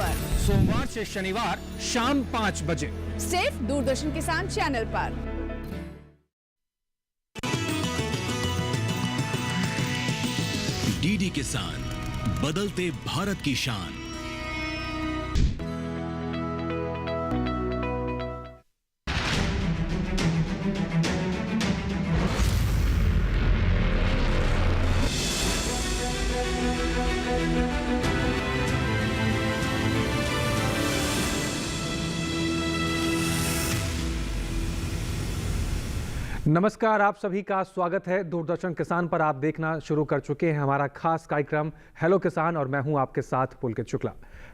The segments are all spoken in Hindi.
पर, सोमवार से शनिवार शाम 5 बजे सिर्फ दूरदर्शन किसान चैनल पर। डीडी किसान, बदलते भारत की शान। नमस्कार, आप सभी का स्वागत है। दूरदर्शन किसान पर आप देखना शुरू कर चुके हैं हमारा खास कार्यक्रम हेलो किसान, और मैं हूं आपके साथ पुलकित शुक्ला।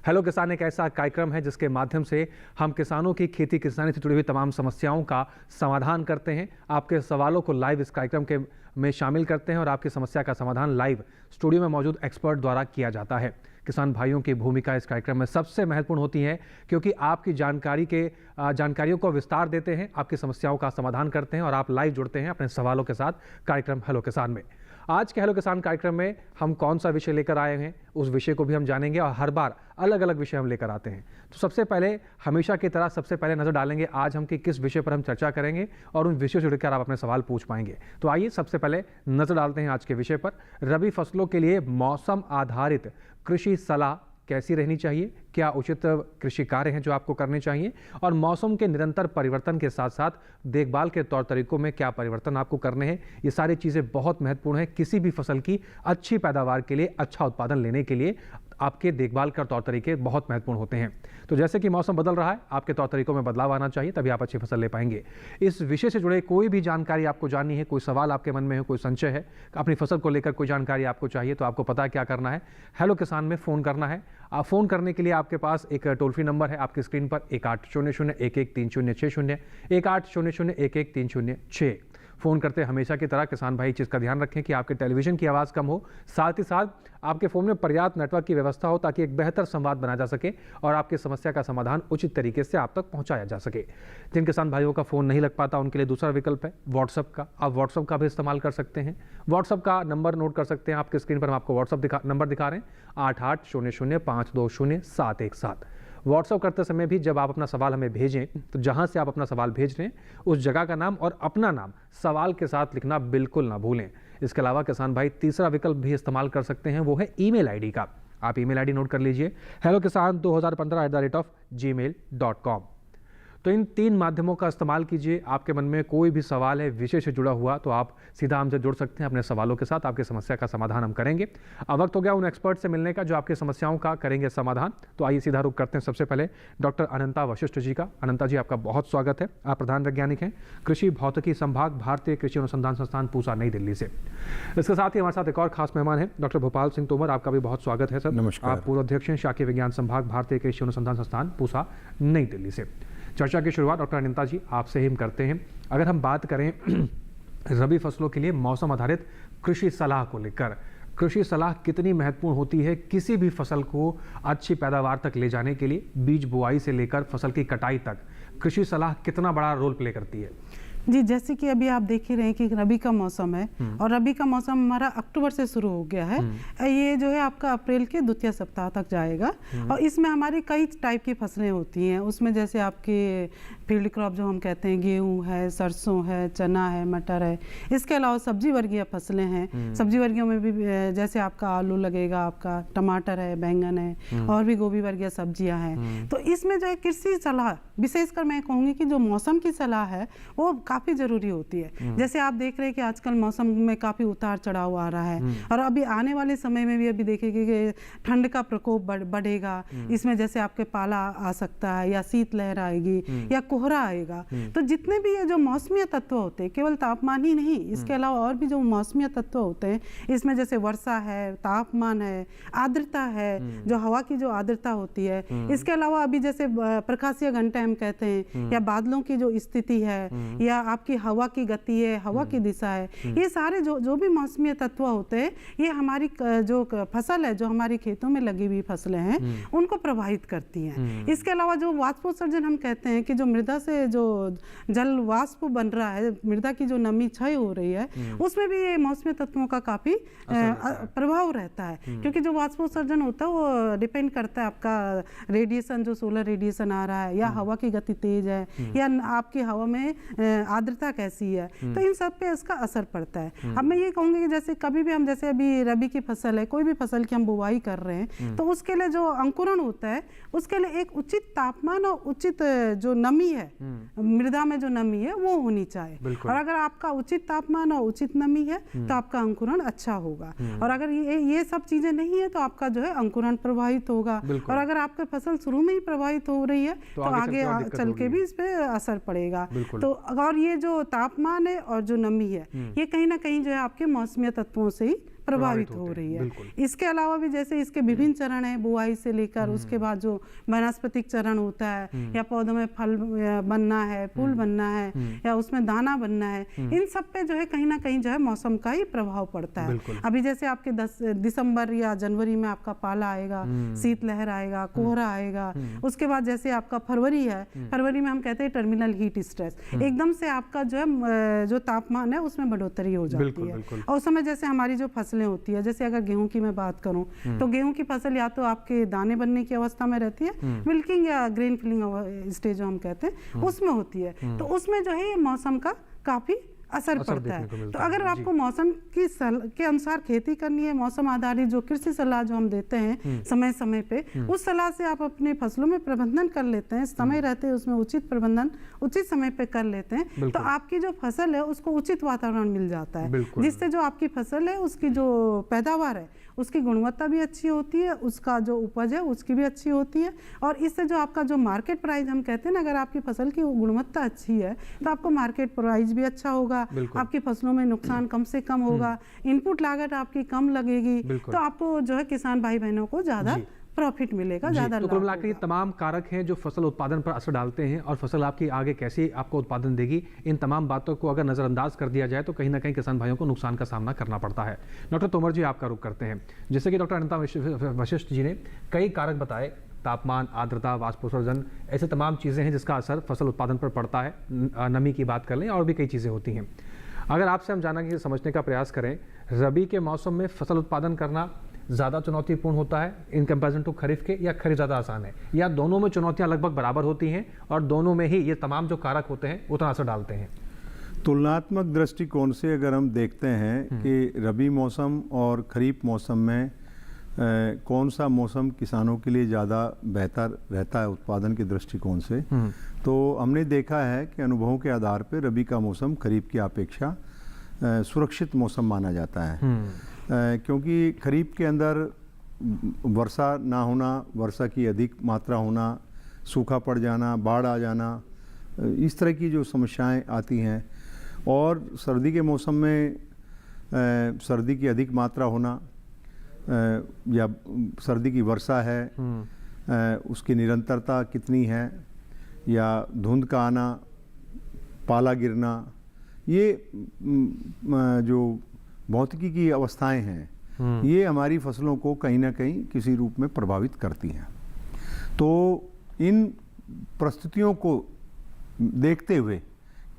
हेलो किसान एक ऐसा कार्यक्रम है जिसके माध्यम से हम किसानों की खेती किसानी से जुड़ी हुई तमाम समस्याओं का समाधान करते हैं। आपके सवालों को लाइव इस कार्यक्रम में शामिल करते हैं और आपकी समस्या का समाधान लाइव स्टूडियो में मौजूद एक्सपर्ट द्वारा किया जाता है। किसान भाइयों की भूमिका इस कार्यक्रम में सबसे महत्वपूर्ण होती है, क्योंकि आपकी जानकारियों को विस्तार देते हैं, आपकी समस्याओं का समाधान करते हैं और आप लाइव जुड़ते हैं अपने सवालों के साथ कार्यक्रम हेलो किसान में। आज के हेलो किसान कार्यक्रम में हम कौन सा विषय लेकर आए हैं उस विषय को भी हम जानेंगे, और हर बार अलग अलग विषय हम लेकर आते हैं। तो सबसे पहले हमेशा की तरह सबसे पहले नज़र डालेंगे आज हम कि किस विषय पर हम चर्चा करेंगे और उन विषयों से जुड़कर आप अपने सवाल पूछ पाएंगे। तो आइए सबसे पहले नज़र डालते हैं आज के विषय पर। रबी फसलों के लिए मौसम आधारित कृषि सलाह कैसी रहनी चाहिए, क्या उचित कृषि कार्य हैं जो आपको करने चाहिए, और मौसम के निरंतर परिवर्तन के साथ साथ देखभाल के तौर तरीकों में क्या परिवर्तन आपको करने हैं। ये सारी चीज़ें बहुत महत्वपूर्ण है किसी भी फसल की अच्छी पैदावार के लिए, अच्छा उत्पादन लेने के लिए। आपके देखभाल का तौर तरीके बहुत महत्वपूर्ण होते हैं। तो जैसे कि मौसम बदल रहा है, आपके तौर तरीकों में बदलाव आना चाहिए, तभी आप अच्छी फसल ले पाएंगे। इस विषय से जुड़े कोई भी जानकारी आपको जाननी है, कोई सवाल आपके मन में हो, कोई संशय है, अपनी फसल को लेकर कोई जानकारी आपको चाहिए, तो आपको पता है क्या करना है। हेलो किसान में फ़ोन करना है। आप फ़ोन करने के लिए आपके पास एक टोल फ्री नंबर है आपकी स्क्रीन पर 1800-113060, 1800-113060। फ़ोन करते हमेशा की तरह किसान भाई चीज़ का ध्यान रखें कि आपके टेलीविज़न की आवाज़ कम हो, साथ ही साथ आपके फ़ोन में पर्याप्त नेटवर्क की व्यवस्था हो, ताकि एक बेहतर संवाद बना जा सके और आपकी समस्या का समाधान उचित तरीके से आप तक पहुंचाया जा सके। जिन किसान भाइयों का फ़ोन नहीं लग पाता उनके लिए दूसरा विकल्प है व्हाट्सअप का। आप व्हाट्सअप का भी इस्तेमाल कर सकते हैं। व्हाट्सअप का नंबर नोट कर सकते हैं, आपकी स्क्रीन पर हम आपको व्हाट्सअप नंबर दिखा रहे हैं 8800520717। व्हाट्सअप करते समय भी जब आप अपना सवाल हमें भेजें, तो जहां से आप अपना सवाल भेज रहे हैं उस जगह का नाम और अपना नाम सवाल के साथ लिखना बिल्कुल ना भूलें। इसके अलावा किसान भाई तीसरा विकल्प भी इस्तेमाल कर सकते हैं, वो है ईमेल आईडी का। आप ईमेल आईडी नोट कर लीजिए hellokisan2015@gmail.com। तो इन 3 माध्यमों का इस्तेमाल कीजिए। आपके मन में कोई भी सवाल है विषय से जुड़ा हुआ, तो आप सीधा हमसे जुड़ सकते हैं अपने सवालों के साथ। आपकी समस्या का समाधान हम करेंगे। अब वक्त हो गया उन एक्सपर्ट से मिलने का जो आपकी समस्याओं का करेंगे समाधान। तो आइए सीधा रुख करते हैं सबसे पहले डॉक्टर अनंता वशिष्ठ जी का। अनंता जी, आपका बहुत स्वागत है। आप प्रधान वैज्ञानिक हैं, कृषि भौतिकी संभाग, भारतीय कृषि अनुसंधान संस्थान, पूसा, नई दिल्ली से। इसके साथ ही हमारे साथ एक और खास मेहमान है डॉक्टर भोपाल सिंह तोमर। आपका भी बहुत स्वागत है सर। नमस्कार। आप पूर्व अध्यक्ष हैं, शाकीय विज्ञान संभाग, भारतीय कृषि अनुसंधान संस्थान, पूसा, नई दिल्ली से। चर्चा की शुरुआत डॉक्टर अनिता जी आपसे ही हम करते हैं। अगर हम बात करें रबी फसलों के लिए मौसम आधारित कृषि सलाह को लेकर, कृषि सलाह कितनी महत्वपूर्ण होती है किसी भी फसल को अच्छी पैदावार तक ले जाने के लिए? बीज बुआई से लेकर फसल की कटाई तक कृषि सलाह कितना बड़ा रोल प्ले करती है? जी, जैसे कि अभी आप देख ही रहे हैं कि रबी का मौसम है, और रबी का मौसम हमारा अक्टूबर से शुरू हो गया है। ये जो है आपका अप्रैल के द्वितीय सप्ताह तक जाएगा, और इसमें हमारी कई टाइप की फसलें होती हैं। उसमें जैसे आपके फील्ड क्रॉप जो हम कहते हैं, गेहूं है, सरसों है, चना है, मटर है। इसके अलावा सब्जी वर्गीय फसलें हैं। सब्जी वर्गीयों में भी जैसे आपका आलू लगेगा, आपका टमाटर है, बैंगन है, और भी गोभी वर्गीय सब्जियां हैं। तो इसमें जो है कृषि सलाह, विशेषकर मैं कहूँगी कि जो मौसम की सलाह है वो काफ़ी ज़रूरी होती है। जैसे आप देख रहे हैं कि आजकल मौसम में काफ़ी उतार चढ़ाव आ रहा है, और अभी आने वाले समय में भी अभी देखेंगे कि ठंड का प्रकोप बढ़ेगा। इसमें जैसे आपके पाला आ सकता है, या शीतलहर आएगी, या कोहरा आएगा। तो जितने भी ये जो मौसमी तत्व होते हैं, केवल तापमान ही नहीं, इसके अलावा और भी जो मौसमी तत्व होते हैं, इसमें जैसे वर्षा है, तापमान है, आर्द्रता है, जो हवा की जो आर्द्रता होती है। इसके अलावा अभी जैसे प्रकाशीय घंटे हम कहते हैं, या बादलों की जो स्थिति है, या आपकी हवा की गति है, हवा की दिशा है, ये सारे जो भी मौसमी तत्व होते हैं ये हमारी जो फसल है, जो हमारी खेतों में लगी हुई फसलें हैं उनको प्रभावित करती हैं। इसके अलावा जो वाष्पोत्सर्जन हम कहते हैं कि जो मृदा से जो जल वाष्प बन रहा है, मृदा की जो नमी क्षय हो रही है, उसमें भी ये मौसमी तत्वों का काफी प्रभाव रहता है, क्योंकि जो वाष्पोत्सर्जन होता है वो डिपेंड करता है आपका रेडिएशन, जो सोलर रेडिएशन आ रहा है, या हवा की गति तेज है, या आपकी हवा में आर्द्रता कैसी है, तो इन सब पे इसका असर पड़ता है। अब मैं ये कहूँगी कि जैसे कभी भी हम, जैसे अभी रबी की फसल है, कोई भी फसल की हम बुवाई कर रहे हैं, तो उसके लिए जो अंकुरण होता है उसके लिए एक उचित तापमान और उचित जो नमी है, मृदा में जो नमी है वो होनी चाहिए। और अगर आपका उचित तापमान और उचित नमी है तो आपका अंकुरण अच्छा होगा, और अगर ये सब चीजें नहीं है तो आपका जो है अंकुरण प्रभावित होगा, और अगर आपकी फसल शुरू में ही प्रभावित हो रही है तो आगे चल के भी इस पे असर पड़ेगा। तो और ये जो तापमान है और जो नमी है ये कहीं ना कहीं जो है आपके मौसमी तत्वों से ही प्रभावित हो रही है। इसके अलावा भी जैसे इसके विभिन्न चरण हैं, बुआई से लेकर उसके बाद जो वानस्पतिक चरण होता है, या पौधों में फल बनना है, फूल बनना है, या उसमें दाना बनना है, इन सब पे जो है कहीं ना कहीं जो है मौसम का ही प्रभाव पड़ता है। अभी जैसे आपके 10 दिसंबर या जनवरी में आपका पाला आएगा, शीतलहर आएगा, कोहरा आएगा, उसके बाद जैसे आपका फरवरी है, फरवरी में हम कहते हैं टर्मिनल हीट स्ट्रेस, एकदम से आपका जो है जो तापमान है उसमें बढ़ोतरी हो जाती है। और उस समय जैसे हमारी जो फसलें होती है, जैसे अगर गेहूं की मैं बात करूं तो गेहूं की फसल या तो आपके दाने बनने की अवस्था में रहती है, मिल्किंग या ग्रेन फिलिंग स्टेज जो हम कहते हैं उसमें होती है, तो उसमें जो है ये मौसम का काफी असर पड़ता है। तो अगर आपको मौसम के अनुसार खेती करनी है, मौसम आधारित जो कृषि सलाह जो हम देते हैं समय समय पे, उस सलाह से आप अपने फसलों में प्रबंधन कर लेते हैं, समय रहते उसमें उचित प्रबंधन उचित समय पे कर लेते हैं, तो आपकी जो फसल है उसको उचित वातावरण मिल जाता है, जिससे जो आपकी फसल है उसकी जो पैदावार है उसकी गुणवत्ता भी अच्छी होती है, उसका जो उपज है उसकी भी अच्छी होती है, और इससे जो आपका जो मार्केट प्राइस हम कहते हैं ना, अगर आपकी फसल की गुणवत्ता अच्छी है तो आपको मार्केट प्राइस भी अच्छा होगा, आपकी फसलों में नुकसान कम से कम होगा, इनपुट लागत आपकी कम लगेगी, तो आपको जो है किसान भाई बहनों को ज्यादा प्रॉफिट मिलेगा, ज्यादा। तो कुल मिलाकर ये तमाम कारक हैं जो फसल उत्पादन पर असर डालते हैं, और फसल आपकी आगे कैसे आपको उत्पादन देगी, इन तमाम बातों को अगर नज़रअंदाज कर दिया जाए तो कहीं ना कहीं किसान भाइयों को नुकसान का सामना करना पड़ता है। डॉक्टर तोमर जी, आपका रुख करते हैं। जैसे कि डॉक्टर अनिता वशिष्ठ जी ने कई कारक बताए, तापमान, आर्द्रता, वाष्पोत्सर्जन, ऐसे तमाम चीज़ें हैं जिसका असर फसल उत्पादन पर पड़ता है। नमी की बात कर लें, और भी कई चीज़ें होती हैं। अगर आपसे हम जानना कि समझने का प्रयास करें, रबी के मौसम में फसल उत्पादन करना ज़्यादा चुनौतीपूर्ण होता है इन कंपैरिजन टू खरीफ के, या खरीफ ज़्यादा आसान है, या दोनों में चुनौतियां लगभग बराबर होती हैं और दोनों में ही ये तमाम जो कारक होते हैं उतना असर डालते हैं? तुलनात्मक दृष्टिकोण से अगर हम देखते हैं कि रबी मौसम और खरीफ मौसम में कौन सा मौसम किसानों के लिए ज़्यादा बेहतर रहता है उत्पादन के दृष्टिकोण से, तो हमने देखा है कि अनुभवों के आधार पर रबी का मौसम खरीफ की अपेक्षा सुरक्षित मौसम माना जाता है, क्योंकि खरीफ के अंदर वर्षा ना होना, वर्षा की अधिक मात्रा होना, सूखा पड़ जाना, बाढ़ आ जाना, इस तरह की जो समस्याएं आती हैं, और सर्दी के मौसम में सर्दी की अधिक मात्रा होना, या सर्दी की वर्षा है उसकी निरंतरता कितनी है, या धुंध का आना, पाला गिरना, ये जो भौतिकी की अवस्थाएं हैं ये हमारी फसलों को कहीं ना कहीं किसी रूप में प्रभावित करती हैं। तो इन परिस्थितियों को देखते हुए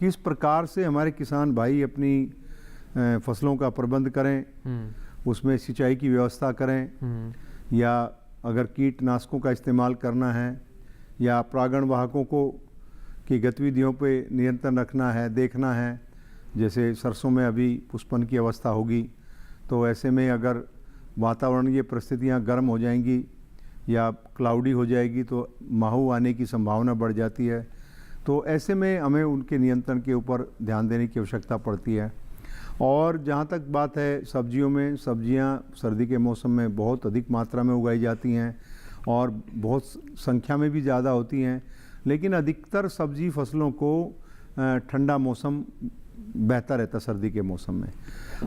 किस प्रकार से हमारे किसान भाई अपनी फसलों का प्रबंध करें, उसमें सिंचाई की व्यवस्था करें, या अगर कीटनाशकों का इस्तेमाल करना है या परागण वाहकों को की गतिविधियों पे नियंत्रण रखना है, देखना है। जैसे सरसों में अभी पुष्पन की अवस्था होगी, तो ऐसे में अगर वातावरणीय परिस्थितियां गर्म हो जाएंगी या क्लाउडी हो जाएगी तो माहू आने की संभावना बढ़ जाती है, तो ऐसे में हमें उनके नियंत्रण के ऊपर ध्यान देने की आवश्यकता पड़ती है। और जहाँ तक बात है सब्जियों में, सब्जियाँ सर्दी के मौसम में बहुत अधिक मात्रा में उगाई जाती हैं और बहुत संख्या में भी ज़्यादा होती हैं, लेकिन अधिकतर सब्जी फसलों को ठंडा मौसम बेहतर रहता है। सर्दी के मौसम में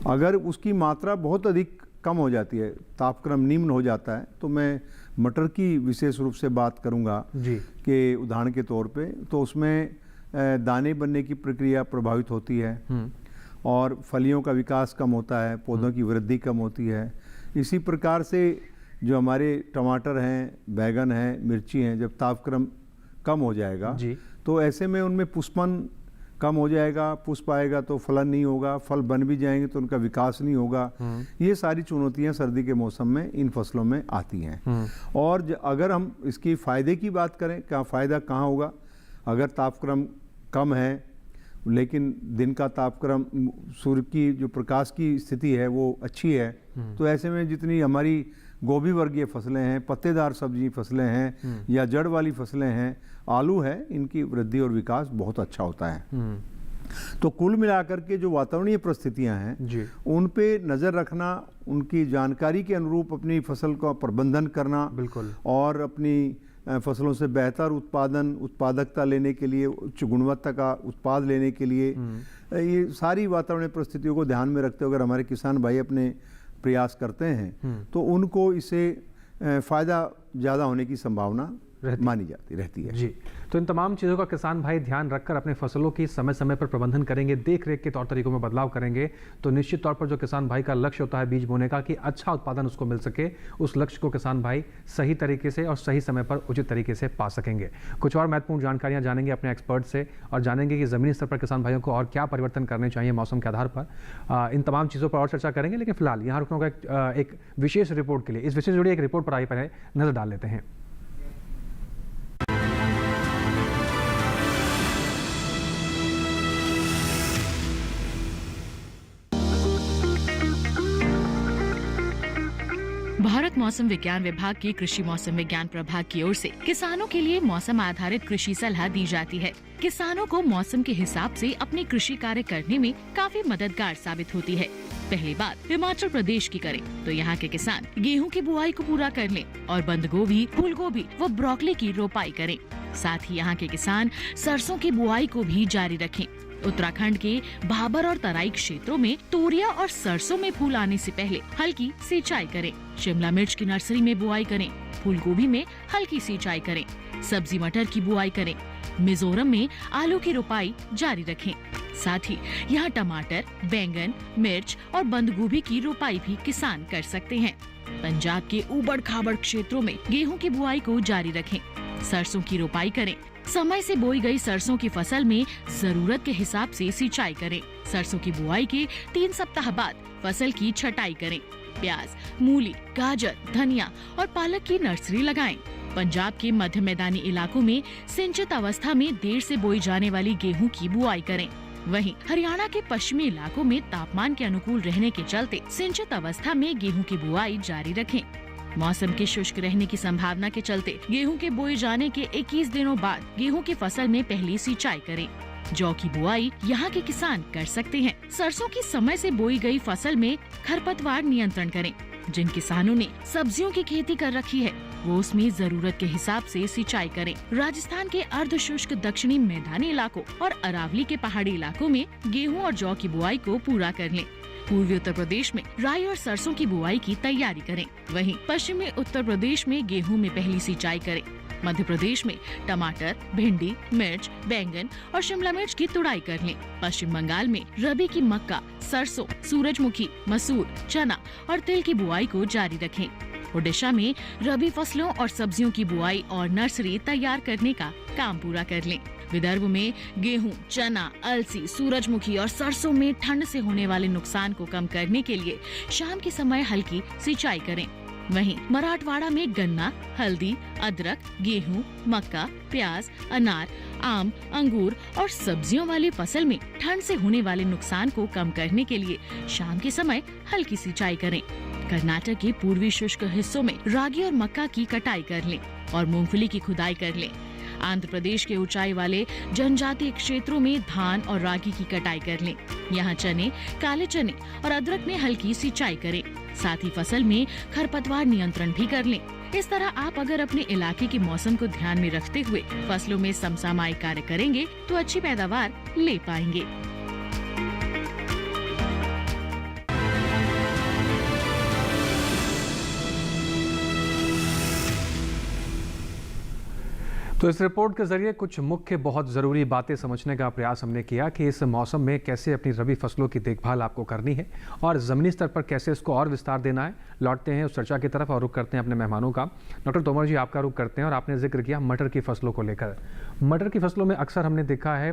अगर उसकी मात्रा बहुत अधिक कम हो जाती है, तापक्रम निम्न हो जाता है, तो मैं मटर की विशेष रूप से बात करूंगा जी कि उदाहरण के तौर पे, तो उसमें दाने बनने की प्रक्रिया प्रभावित होती है और फलियों का विकास कम होता है, पौधों की वृद्धि कम होती है। इसी प्रकार से जो हमारे टमाटर हैं, बैगन हैं, मिर्ची हैं, जब तापक्रम कम हो जाएगा जी। तो ऐसे में उनमें पुष्पन कम हो जाएगा, पुष्प आएगा तो फलन नहीं होगा, फल बन भी जाएंगे तो उनका विकास नहीं होगा। ये सारी चुनौतियां सर्दी के मौसम में इन फसलों में आती हैं। और अगर हम इसकी फ़ायदे की बात करें, क्या फ़ायदा कहाँ होगा? अगर तापक्रम कम है लेकिन दिन का तापक्रम, सूर्य की जो प्रकाश की स्थिति है वो अच्छी है, तो ऐसे में जितनी हमारी गोभी वर्गीय फसलें हैं, पत्तेदार सब्जी फसलें हैं या जड़ वाली फसलें हैं, आलू है, इनकी वृद्धि और विकास बहुत अच्छा होता है। तो कुल मिलाकर के जो वातावरणीय परिस्थितियां हैं उन पे नज़र रखना, उनकी जानकारी के अनुरूप अपनी फसल का प्रबंधन करना, बिल्कुल, और अपनी फसलों से बेहतर उत्पादकता लेने के लिए, उच्च गुणवत्ता का उत्पाद लेने के लिए, ये सारी वातावरणीय परिस्थितियों को ध्यान में रखते हुए अगर हमारे किसान भाई अपने प्रयास करते हैं तो उनको इससे फ़ायदा ज़्यादा होने की संभावना मानी जाती रहती है। जी। तो इन तमाम चीज़ों का किसान भाई ध्यान रखकर अपने फसलों की समय समय पर प्रबंधन करेंगे, देख रेख के तौर तरीकों में बदलाव करेंगे, तो निश्चित तौर पर जो किसान भाई का लक्ष्य होता है बीज बोने का कि अच्छा उत्पादन उसको मिल सके, उस लक्ष्य को किसान भाई सही तरीके से और सही समय पर उचित तरीके से पा सकेंगे। कुछ और महत्वपूर्ण जानकारियाँ जानेंगे अपने एक्सपर्ट से और जानेंगे कि ज़मीनी स्तर पर किसान भाइयों को और क्या परिवर्तन करने चाहिए मौसम के आधार पर। इन तमाम चीज़ों पर और चर्चा करेंगे, लेकिन फिलहाल यहाँ रुकना होगा एक विशेष रिपोर्ट के लिए। इस विशेष जुड़ी एक रिपोर्ट पर आइए पहले नजर डाल लेते हैं। भारत मौसम विज्ञान विभाग की कृषि मौसम विज्ञान प्रभाग की ओर से किसानों के लिए मौसम आधारित कृषि सलाह दी जाती है। किसानों को मौसम के हिसाब से अपने कृषि कार्य करने में काफी मददगार साबित होती है। पहली बात हिमाचल प्रदेश की करें तो यहाँ के किसान गेहूं की बुआई को पूरा कर लें और बंद गोभी, फूल गोभी व ब्रोकली की रोपाई करें। साथ ही यहाँ के किसान सरसों की बुआई को भी जारी रखें। उत्तराखंड के भाबर और तराई क्षेत्रों में तोरिया और सरसों में फूल आने से पहले हल्की सिंचाई करें। शिमला मिर्च की नर्सरी में बुआई करें। फूल गोभी में हल्की सिंचाई करें। सब्जी मटर की बुआई करें। मिजोरम में आलू की रोपाई जारी रखें। साथ ही यहाँ टमाटर, बैंगन, मिर्च और बंद गोभी की रोपाई भी किसान कर सकते हैं। पंजाब के ऊबड़ खाबड़ क्षेत्रों में गेहूं की बुआई को जारी रखें। सरसों की रोपाई करें। समय से बोई गई सरसों की फसल में जरूरत के हिसाब से सिंचाई करें। सरसों की बुआई के 3 सप्ताह बाद फसल की छटाई करें। प्याज, मूली, गाजर, धनिया और पालक की नर्सरी लगाएं। पंजाब के मध्य मैदानी इलाकों में सिंचित अवस्था में देर से बोई जाने वाली गेहूं की बुआई करें। वहीं हरियाणा के पश्चिमी इलाकों में तापमान के अनुकूल रहने के चलते सिंचित अवस्था में गेहूं की बुआई जारी रखें। मौसम के शुष्क रहने की संभावना के चलते गेहूं के बोए जाने के 21 दिनों बाद गेहूं की फसल में पहली सिंचाई करें। जौ की बुआई यहाँ के किसान कर सकते हैं। सरसों की समय से बोई गई फसल में खरपतवार नियंत्रण करें। जिन किसानों ने सब्जियों की खेती कर रखी है वो उसमें जरूरत के हिसाब से सिंचाई करें। राजस्थान के अर्ध शुष्क दक्षिणी मैदानी इलाकों और अरावली के पहाड़ी इलाकों में गेहूं और जौ की बुआई को पूरा कर लें। पूर्वी उत्तर प्रदेश में राई और सरसों की बुआई की तैयारी करें। वहीं पश्चिमी उत्तर प्रदेश में गेहूं में पहली सिंचाई करें। मध्य प्रदेश में टमाटर, भिंडी, मिर्च, बैंगन और शिमला मिर्च की तुड़ाई कर लें। पश्चिम बंगाल में रबी की मक्का, सरसों, सूरजमुखी, मसूर, चना और तिल की बुआई को जारी रखें। ओडिशा में रबी फसलों और सब्जियों की बुआई और नर्सरी तैयार करने का काम पूरा कर लें। विदर्भ में गेहूं, चना, अलसी, सूरजमुखी और सरसों में ठंड से होने वाले नुकसान को कम करने के लिए शाम के समय हल्की सिंचाई करें। वहीं मराठवाड़ा में गन्ना, हल्दी, अदरक, गेहूं, मक्का, प्याज, अनार, आम, अंगूर और सब्जियों वाली फसल में ठंड से होने वाले नुकसान को कम करने के लिए शाम के समय हल्की सिंचाई करें। कर्नाटक के पूर्वी शुष्क हिस्सों में रागी और मक्का की कटाई कर लें और मूंगफली की खुदाई कर लें। आंध्र प्रदेश के ऊंचाई वाले जनजातीय क्षेत्रों में धान और रागी की कटाई कर लें। यहाँ चने, काले चने और अदरक में हल्की सिंचाई करें। साथ ही फसल में खरपतवार नियंत्रण भी कर लें। इस तरह आप अगर अपने इलाके के मौसम को ध्यान में रखते हुए फसलों में समसामयिक कार्य करेंगे तो अच्छी पैदावार ले पाएंगे। तो इस रिपोर्ट के जरिए कुछ मुख्य बहुत ज़रूरी बातें समझने का प्रयास हमने किया कि इस मौसम में कैसे अपनी रबी फसलों की देखभाल आपको करनी है और ज़मीनी स्तर पर कैसे इसको और विस्तार देना है। लौटते हैं उस चर्चा की तरफ और रुख करते हैं अपने मेहमानों का। डॉक्टर तोमर जी, आपका रुख करते हैं और आपने जिक्र किया मटर की फसलों को लेकर। मटर की फसलों में अक्सर हमने देखा है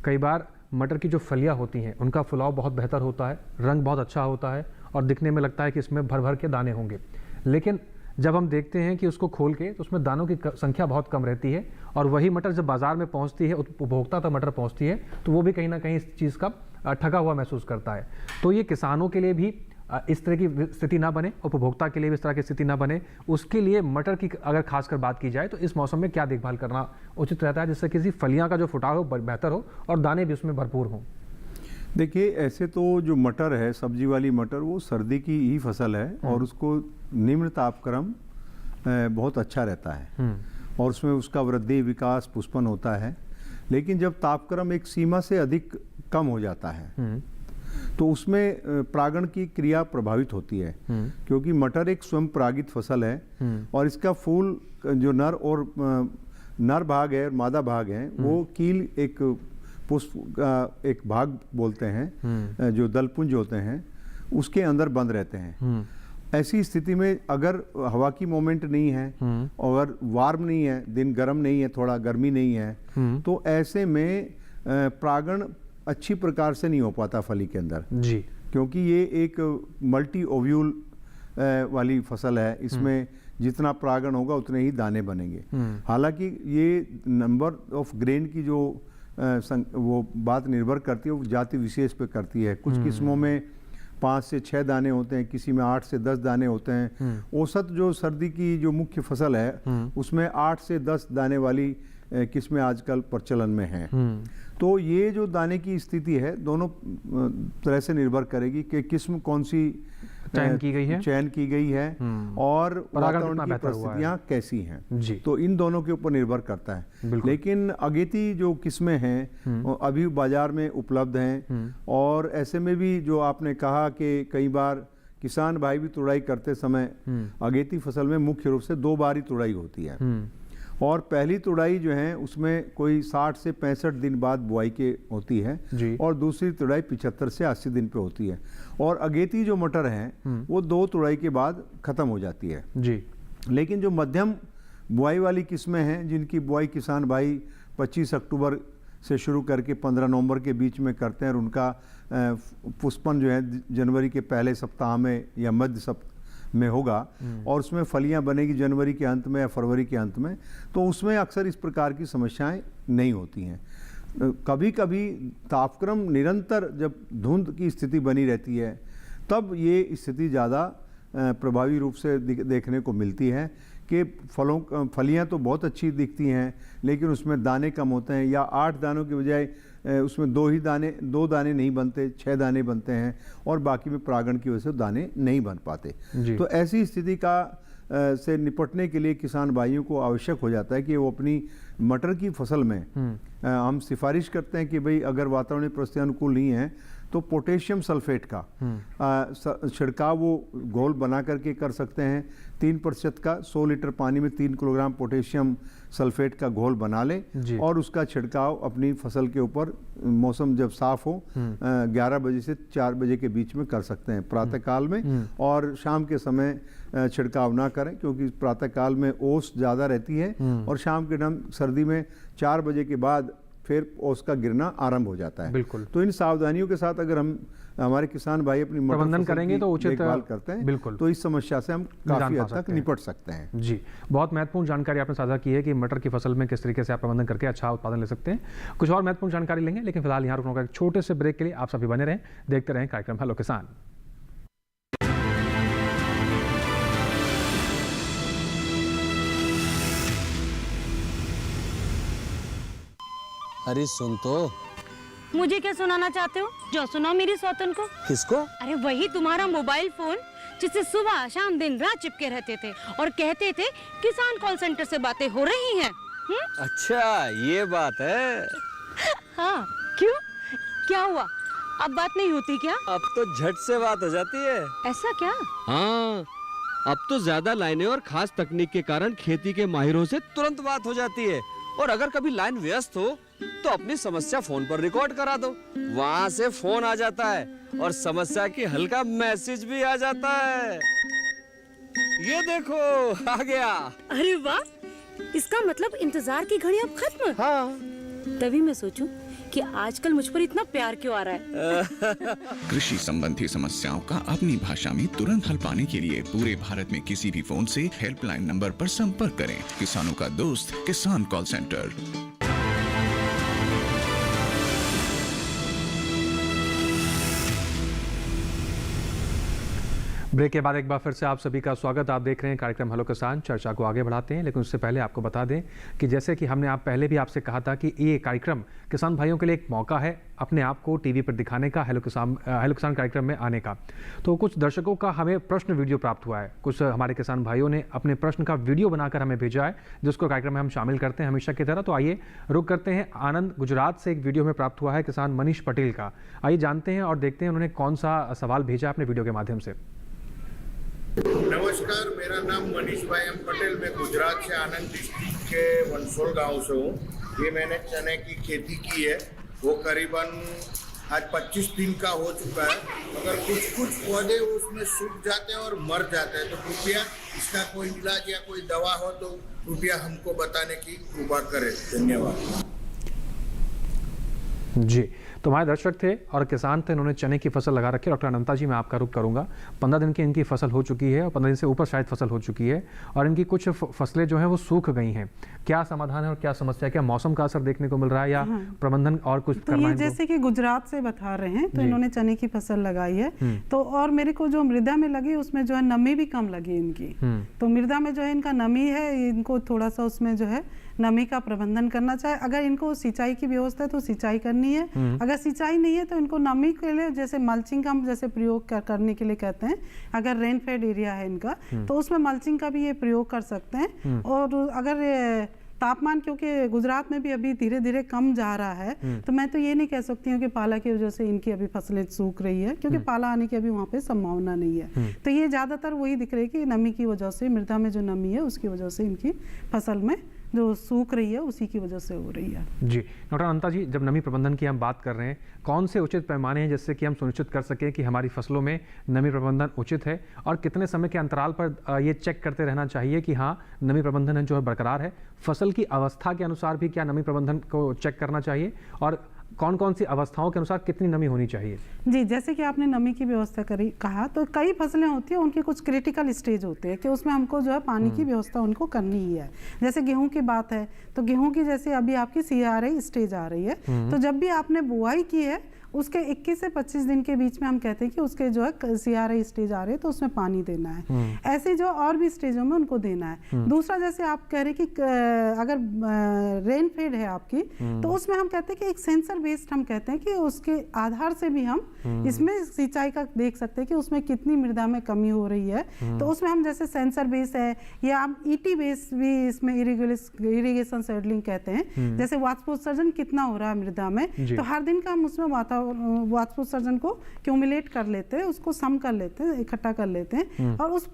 कई बार मटर की जो फलियाँ होती हैं उनका फुलाव बहुत बेहतर होता है, रंग बहुत अच्छा होता है और दिखने में लगता है कि इसमें भर भर के दाने होंगे, लेकिन जब हम देखते हैं कि उसको खोल के तो उसमें दानों की संख्या बहुत कम रहती है और वही मटर जब बाजार में पहुंचती है, उपभोक्ता तक मटर पहुंचती है, तो वो भी कहीं ना कहीं इस चीज़ का ठगा हुआ महसूस करता है। तो ये किसानों के लिए भी इस तरह की स्थिति ना बने, उपभोक्ता के लिए भी इस तरह की स्थिति ना बने, उसके लिए मटर की अगर खासकर बात की जाए तो इस मौसम में क्या देखभाल करना उचित रहता है जिससे किसी फलियाँ का जो फुटाव हो बेहतर हो और दाने भी उसमें भरपूर हों? देखिए, ऐसे तो जो मटर है, सब्जी वाली मटर, वो सर्दी की ही फसल है और उसको निम्न तापक्रम बहुत अच्छा रहता है और उसमें उसका वृद्धि, विकास, पुष्पन होता है। लेकिन जब तापक्रम एक सीमा से अधिक कम हो जाता है तो उसमें परागण की क्रिया प्रभावित होती है, क्योंकि मटर एक स्वयं परागित फसल है और इसका फूल जो नर भाग है, मादा भाग है, वो कील एक पुष्प का एक भाग बोलते हैं, जो दलपुंज होते हैं, उसके अंदर बंद रहते हैं। ऐसी स्थिति में अगर हवा की मोमेंट नहीं है और वार्म नहीं है, दिन गर्म नहीं है, थोड़ा गर्मी नहीं है, तो ऐसे में परागण अच्छी प्रकार से नहीं हो पाता फली के अंदर जी, क्योंकि ये एक मल्टी ओव्यूल वाली फसल है। इसमें जितना परागण होगा उतने ही दाने बनेंगे। हालांकि ये नंबर ऑफ ग्रेन की जो वो बात निर्भर करती है, वो जाति विशेष पे करती है। कुछ किस्मों में 5 से 6 दाने होते हैं, किसी में 8 से 10 दाने होते हैं। औसत जो सर्दी की जो मुख्य फसल है उसमें 8 से 10 दाने वाली किस्में आजकल प्रचलन में हैं। तो ये जो दाने की स्थिति है दोनों तरह से निर्भर करेगी कि किस्म कौन सी चयन की गई है और वातावरण की परिस्थितियां कैसी हैं, तो इन दोनों के ऊपर निर्भर करता है। लेकिन अगेती जो किस्में हैं अभी बाजार में उपलब्ध हैं और ऐसे में भी जो आपने कहा कि कई बार किसान भाई भी तुड़ाई करते समय अगेती फसल में मुख्य रूप से 2 बार ही तुड़ाई होती है और पहली तुड़ाई जो है उसमें कोई 60 से 65 दिन बाद बुआई के होती है और दूसरी तुड़ाई 75 से 80 दिन पे होती है और अगेती जो मटर है वो 2 तुड़ाई के बाद खत्म हो जाती है जी। लेकिन जो मध्यम बुआई वाली किस्में हैं जिनकी बुआई किसान भाई 25 अक्टूबर से शुरू करके 15 नवंबर के बीच में करते हैं और उनका पुष्पन जो है जनवरी के पहले सप्ताह में या मध्य सप्ताह में होगा और उसमें फलियां बनेगी जनवरी के अंत में या फरवरी के अंत में, तो उसमें अक्सर इस प्रकार की समस्याएं नहीं होती हैं। कभी कभी तापक्रम निरंतर जब धुंध की स्थिति बनी रहती है तब ये स्थिति ज़्यादा प्रभावी रूप से देखने को मिलती है कि फलियां तो बहुत अच्छी दिखती हैं लेकिन उसमें दाने कम होते हैं या 8 दानों की बजाय उसमें 2 दाने नहीं बनते, 6 दाने बनते हैं और बाकी में परागण की वजह से दाने नहीं बन पाते। तो ऐसी स्थिति का से निपटने के लिए किसान भाइयों को आवश्यक हो जाता है कि वो अपनी मटर की फसल में हम सिफारिश करते हैं कि भाई अगर वातावरणीय परिस्थितियां अनुकूल नहीं है तो पोटेशियम सल्फेट का छिड़काव वो घोल बना करके कर सकते हैं। 3% का 100 लीटर पानी में 3 किलोग्राम पोटेशियम सल्फेट का घोल बना ले और उसका छिड़काव अपनी फसल के ऊपर मौसम जब साफ हो 11 बजे से 4 बजे के बीच में कर सकते हैं प्रातः काल में, और शाम के समय छिड़काव ना करें क्योंकि प्रातः काल में ओस ज़्यादा रहती है और शाम के टाइम सर्दी में 4 बजे के बाद फिर ओस का गिरना आरंभ हो जाता है। बिल्कुल। तो इन सावधानियों के साथ अगर हम हमारे किसान भाई अपनी प्रबंधन करेंगे तो उचित देखभाल करते हैं बिल्कुल, तो इस समस्या से हम काफी हद तक निपट सकते हैं जी। बहुत महत्वपूर्ण जानकारी आपने साझा की है कि मटर की फसल में किस तरीके से आप प्रबंधन करके अच्छा उत्पादन ले सकते हैं। कुछ और महत्वपूर्ण जानकारी लेंगे लेकिन फिलहाल यहाँ रुकना होगा एक छोटे से ब्रेक के लिए। आप सभी बने रहें, देखते रहें कार्यक्रम हेलो किसान। अरे सुन तो। मुझे क्या सुनाना चाहते हो? जो सुनाओ मेरी सौतन को। किसको? अरे वही तुम्हारा मोबाइल फोन जिससे सुबह शाम दिन रात चिपके रहते थे और कहते थे किसान कॉल सेंटर से बातें हो रही हैं। अच्छा ये बात है। हाँ क्यों, क्या हुआ? अब बात नहीं होती क्या? अब तो झट से बात हो जाती है। ऐसा क्या? हाँ, अब तो ज्यादा लाइनें और खास तकनीक के कारण खेती के माहिरों से तुरंत बात हो जाती है और अगर कभी लाइन व्यस्त हो तो अपनी समस्या फोन पर रिकॉर्ड करा दो, वहाँ से फोन आ जाता है और समस्या की हल का मैसेज भी आ जाता है। ये देखो आ गया। अरे वाह, इसका मतलब इंतजार की घड़ी अब खत्म। हाँ, तभी मैं सोचूं कि आजकल मुझ पर इतना प्यार क्यों आ रहा है। कृषि संबंधी समस्याओं का अपनी भाषा में तुरंत हल पाने के लिए पूरे भारत में किसी भी फोन से हेल्पलाइन नंबर पर संपर्क करें। किसानों का दोस्त किसान कॉल सेंटर। ब्रेक के बाद एक बार फिर से आप सभी का स्वागत। आप देख रहे हैं कार्यक्रम हेलो किसान। चर्चा को आगे बढ़ाते हैं, लेकिन उससे पहले आपको बता दें कि जैसे कि हमने आप पहले भी आपसे कहा था कि ये कार्यक्रम किसान भाइयों के लिए एक मौका है अपने आप को टीवी पर दिखाने का, हेलो किसान कार्यक्रम में आने का। तो कुछ दर्शकों का हमें प्रश्न वीडियो प्राप्त हुआ है। कुछ हमारे किसान भाइयों ने अपने प्रश्न का वीडियो बनाकर हमें भेजा है, जिसको कार्यक्रम में हम शामिल करते हैं हमेशा की तरह। तो आइए रुक करते हैं। आनंद गुजरात से एक वीडियो में प्राप्त हुआ है किसान मनीष पटेल का। आइए जानते हैं और देखते हैं उन्होंने कौन सा सवाल भेजा अपने वीडियो के माध्यम से। नमस्कार, मेरा नाम मनीष भाई एम पटेल। मैं गुजरात से आनंद डिस्ट्रिक्ट के वनसोल गांव से हूँ। ये मैंने चने की खेती की है, वो करीबन आज 25 दिन का हो चुका है, मगर कुछ पौधे उसमें सूख जाते हैं और मर जाते हैं। तो कृपया इसका कोई इलाज या कोई दवा हो तो कृपया हमको बताने की कृपा करें। धन्यवाद जी। तो हमारे दर्शक थे और किसान थे, इन्होंने चने की फसल लगा रखी है। डॉक्टर अनंता जी, मैं आपका रुख करूंगा। 15 दिन की इनकी फसल हो चुकी है और 15 दिन से ऊपर शायद फसल हो चुकी है, और इनकी कुछ फसलें जो हैं वो सूख गई हैं। क्या समाधान है और क्या समस्या है? क्या मौसम का असर देखने को मिल रहा है या प्रबंधन और कुछ तो ये जैसे कि गुजरात से बता रहे हैं, तो इन्होंने चने की फसल लगाई है, तो और मेरे को जो मृदा में लगी उसमें जो है नमी भी कम लगी इनकी। तो मृदा में जो है इनका नमी है, इनको थोड़ा सा उसमें जो है नमी का प्रबंधन करना चाहिए। अगर इनको सिंचाई की व्यवस्था है तो सिंचाई करनी है, अगर सिंचाई नहीं है तो इनको नमी के लिए जैसे मल्चिंग का हम जैसे प्रयोग करने के लिए कहते हैं। अगर रेन फेड एरिया है इनका तो उसमें मल्चिंग का भी ये प्रयोग कर सकते हैं। और अगर तापमान क्योंकि गुजरात में भी अभी धीरे धीरे कम जा रहा है, तो मैं तो ये नहीं कह सकती हूँ कि पाला की वजह से इनकी अभी फसलें सूख रही है, क्योंकि पाला आने की अभी वहाँ पे संभावना नहीं है। तो ये ज़्यादातर वही दिख रही है कि नमी की वजह से, मृदा में जो नमी है उसकी वजह से इनकी फसल में जो सूख रही है उसी की वजह से हो रही है। जी डॉक्टर अनंता जी, जब नमी प्रबंधन की हम बात कर रहे हैं, कौन से उचित पैमाने हैं जिससे कि हम सुनिश्चित कर सकें कि हमारी फसलों में नमी प्रबंधन उचित है, और कितने समय के अंतराल पर ये चेक करते रहना चाहिए कि हाँ नमी प्रबंधन जो है बरकरार है? फसल की अवस्था के अनुसार भी क्या नमी प्रबंधन को चेक करना चाहिए, और कौन कौन सी अवस्थाओं के अनुसार कितनी नमी होनी चाहिए? जी, जैसे कि आपने नमी की व्यवस्था कहा, तो कई फसलें होती हैं उनके कुछ क्रिटिकल स्टेज होते हैं कि उसमें हमको जो है पानी की व्यवस्था उनको करनी ही है। जैसे गेहूं की बात है, तो गेहूं की जैसे अभी आपकी CRI स्टेज आ रही है, तो जब भी आपने बुआई की है उसके 21 से 25 दिन के बीच में हम कहते हैं कि उसके जो है CRI स्टेज आ रहे हैं तो उसमें पानी देना है। ऐसे जो और भी स्टेजों में उनको देना है। दूसरा, जैसे आप कह रहे कि अगर रेन फेड है आपकी, तो उसमें हम कहते हैं कि एक सेंसर बेस्ड हम कहते हैं कि उसके आधार से भी हम इसमें सिंचाई का देख सकते हैं कि उसमें कितनी मृदा में कमी हो रही है। तो उसमें हम जैसे सेंसर बेस है या हम ET बेस भी इसमें इरिगेशन सैडलिंग कहते हैं, जैसे वाष्पोत्सर्जन कितना हो रहा है मृदा में, तो हर दिन का हम उसमें वाष्पोत्सर्जन को क्यूमुलेट कर लेते हैं, उसको सम कर लेते हैं, इकट्ठा कर लेते हैं, और उस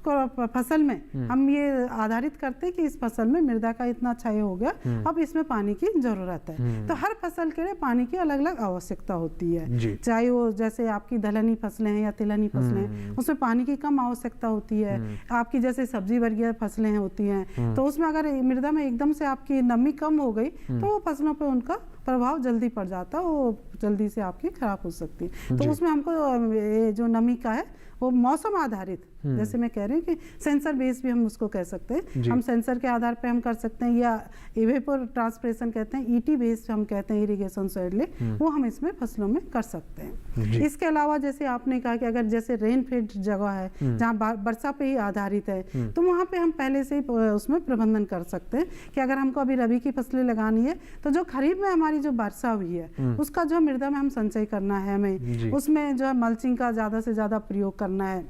फसल में हम ये आधारित करते हैं कि इस फसल में मृदा का इतना क्षय हो गया, अब इसमें पानी की जरूरत है। तो हर फसल के लिए पानी की अलग अलग आवश्यकता होती है, चाहे वो जैसे आपकी दलहनी फसलें हैं या तिलहनी फसलें हैं, उसमें पानी की कम आवश्यकता होती है। आपकी जैसे सब्जी वर्गीय फसलें होती हैं, तो उसमें अगर मृदा में एकदम से आपकी नमी कम हो गई तो वो फसलों पर उनका प्रभाव जल्दी पड़ जाता है, वो जल्दी से आपकी खराब हो सकती है। तो उसमें हमको ये जो नमी का है वो मौसम आधारित, जैसे मैं कह रही हूँ कि सेंसर बेस भी हम उसको कह सकते हैं। हम सेंसर के आधार पे हम कर सकते हैं, या इवेपोर ट्रांसपिरेशन कहते हैं, ET बेस्ड हम कहते हैं इरिगेशन सैडलिंग, वो हम इसमें फसलों में कर सकते हैं। इसके अलावा जैसे आपने कहा कि अगर जैसे रेन फेड जगह है जहाँ वर्षा पे ही आधारित है, तो वहाँ पे हम पहले से ही उसमें प्रबंधन कर सकते हैं कि अगर हमको अभी रबी की फसलें लगानी है तो जो खरीफ में हमारी जो वर्षा हुई है उसका जो मृदा में हम संचय करना है, हमें उसमें जो है मल्चिंग का ज़्यादा से ज़्यादा प्रयोग करना है।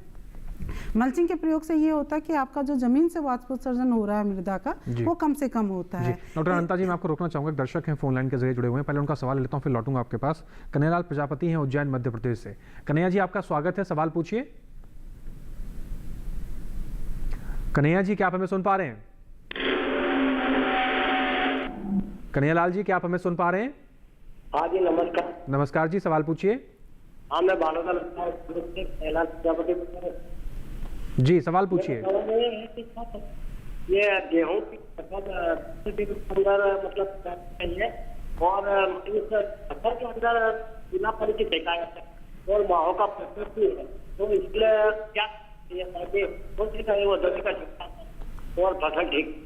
मल्चिंग के प्रयोग से ये होता है कि आपका जो जमीन से वाष्पोत्सर्जन हो रहा है मृदा का, वो कम से कम होता है। डॉक्टर अनंता जी, मैं आपको रोकना चाहूंगा, दर्शक हैं फोन लाइन के जरिए जुड़े हुए हैं, पहले उनका सवाल लेता हूं फिर लौटूंगा आपके पास। कन्हैयालाल प्रजापति हैं उज्जैन मध्य प्रदेश से। कन्हैया जी, आपका स्वागत है, सवाल पूछिए। कन्हैया जी, क्या आप हमें सुन पा रहे हैं? कन्हैयालाल जी, क्या आप हमें सुन पा रहे हैं? हाँ जी, नमस्कार। नमस्कार जी, सवाल पूछिए। हाँ, मैं बालोदा जी, सवाल पूछिए। ये गेहूं की फसल अंदर मतलब है और इस फसल के अंदर बिना पानी की फेंका जाता है और माहो का प्रकोप भी है, तो इसलिए क्या और फसल ठीक।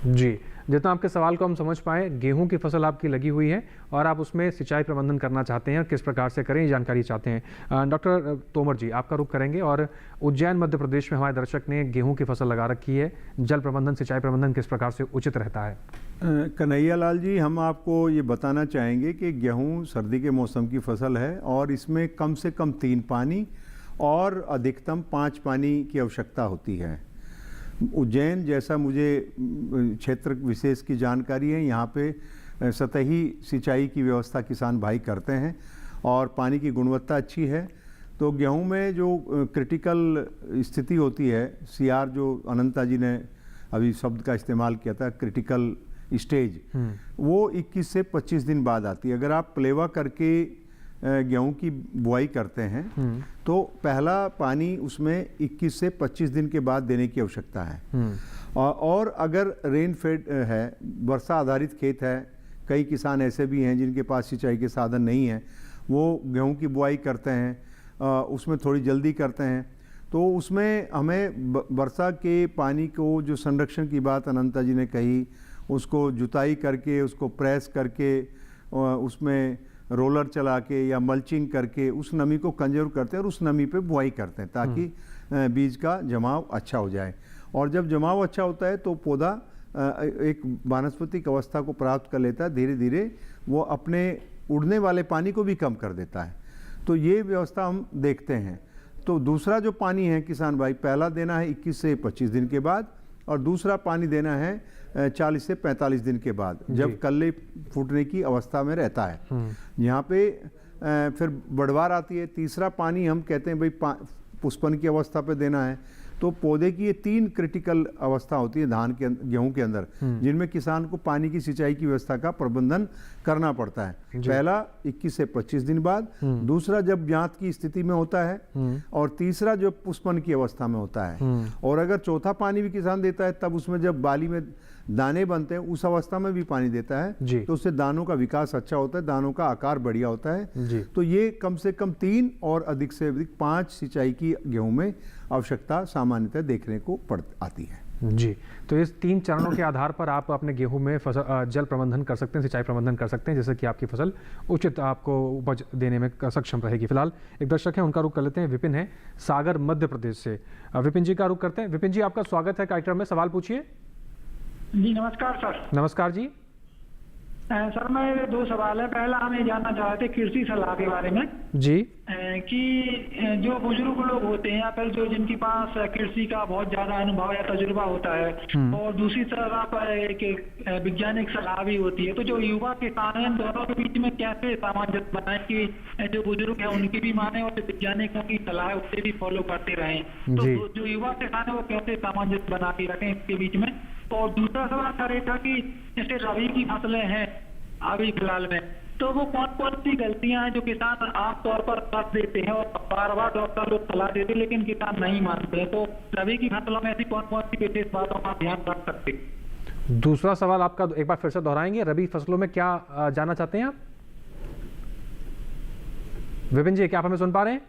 जी, जितना आपके सवाल को हम समझ पाए, गेहूं की फसल आपकी लगी हुई है और आप उसमें सिंचाई प्रबंधन करना चाहते हैं, किस प्रकार से करें ये जानकारी चाहते हैं। डॉक्टर तोमर जी, आपका रुख करेंगे। और उज्जैन मध्य प्रदेश में हमारे दर्शक ने गेहूं की फसल लगा रखी है, जल प्रबंधन सिंचाई प्रबंधन किस प्रकार से उचित रहता है? कन्हैयालाल जी, हम आपको ये बताना चाहेंगे कि गेहूं सर्दी के मौसम की फसल है और इसमें कम से कम 3 पानी और अधिकतम 5 पानी की आवश्यकता होती है। उज्जैन जैसा मुझे क्षेत्र विशेष की जानकारी है, यहाँ पे सतही सिंचाई की व्यवस्था किसान भाई करते हैं और पानी की गुणवत्ता अच्छी है। तो गेहूं में जो क्रिटिकल स्थिति होती है, सीआर जो अनंता जी ने अभी शब्द का इस्तेमाल किया था, क्रिटिकल स्टेज, वो 21 से 25 दिन बाद आती है। अगर आप प्लेवा करके गेहूं की बुआई करते हैं तो पहला पानी उसमें 21 से 25 दिन के बाद देने की आवश्यकता है। और अगर रेन फेड है, वर्षा आधारित खेत है, कई किसान ऐसे भी हैं जिनके पास सिंचाई के साधन नहीं है, वो गेहूं की बुआई करते हैं, उसमें थोड़ी जल्दी करते हैं, तो उसमें हमें वर्षा के पानी को जो संरक्षण की बात अनंता जी ने कही, उसको जुताई करके, उसको प्रेस करके, उसमें रोलर चला के या मल्चिंग करके उस नमी को कंजर्व करते हैं और उस नमी पे बुआई करते हैं ताकि बीज का जमाव अच्छा हो जाए। और जब जमाव अच्छा होता है तो पौधा एक वानस्पतिक अवस्था को प्राप्त कर लेता है, धीरे धीरे वो अपने उड़ने वाले पानी को भी कम कर देता है। तो ये व्यवस्था हम देखते हैं। तो दूसरा जो पानी है किसान भाई, पहला देना है 21 से 25 दिन के बाद और दूसरा पानी देना है 40 से 45 दिन के बाद, जब कल्ले फूटने की अवस्था में रहता है। यहाँ पे फिर बढ़वार आती है। तीसरा पानी हम कहते हैं भाई पुष्पन की अवस्था पे देना है। तो पौधे की ये 3 क्रिटिकल अवस्था होती है धान के गेहूं के अंदर, जिनमें किसान को पानी की सिंचाई की व्यवस्था का प्रबंधन करना पड़ता है। पहला 21 से 25 दिन बाद, दूसरा जब ब्यात की स्थिति में होता है, और तीसरा जो पुष्पन की अवस्था में होता है। और अगर चौथा पानी भी किसान देता है तब उसमें जब बाली में दाने बनते हैं उस अवस्था में भी पानी देता है, तो उससे दानों का विकास अच्छा होता है, दानों का आकार बढ़िया होता है। तो ये कम से कम 3 और अधिक से अधिक 5 सिंचाई की गेहूं में आवश्यकता सामान्यतः देखने को पड़ आती है। जी, तो इस 3 चरणों के आधार पर आप अपने गेहूं में फसल जल प्रबंधन कर सकते हैं, सिंचाई प्रबंधन कर सकते हैं, जिससे कि आपकी फसल उचित आपको उपज देने में सक्षम रहेगी। फिलहाल एक दर्शक है, उनका रुख कर लेते हैं। विपिन है सागर मध्य प्रदेश से। विपिन जी का रुख करते हैं। विपिन जी, आपका स्वागत है कार्यक्रम में, सवाल पूछिए। जी नमस्कार सर। नमस्कार जी। सर मेरे 2 सवाल है। पहला हम ये जानना चाहते हैं कृषि सलाह के बारे में जी, कि जो बुजुर्ग लोग होते हैं या फिर जो जिनके पास कृषि का बहुत ज्यादा अनुभव या तजुर्बा होता है, और दूसरी तरफ एक वैज्ञानिक सलाह भी होती है, तो जो युवा किसान हैं दोनों के बीच में कैसे सामंजस्य बनाए कि जो बुजुर्ग है उनकी भी माने और जो वैज्ञानिकों की सलाह है उसे भी फॉलो करते रहें। तो जो युवा किसान है वो कैसे सामंजस्य बना के रखें इसके बीच में। और दूसरा सवाल सर ये था कि जैसे रबी की फसलें हैं अभी फिलहाल में, तो वो कौन कौन सी गलतियां हैं जो किसान आमतौर पर कर देते हैं और बार बार डॉक्टर लोग सलाह देते हैं लेकिन किसान नहीं मानते हैं, तो रबी की फसलों में ऐसी कौन कौन सी विशेष बातों का ध्यान रख सकते हैं? दूसरा सवाल आपका एक बार फिर से दोहराएंगे, रबी फसलों में क्या जानना चाहते हैं आप? विपिन जी, क्या आप हमें सुन पा रहे हैं?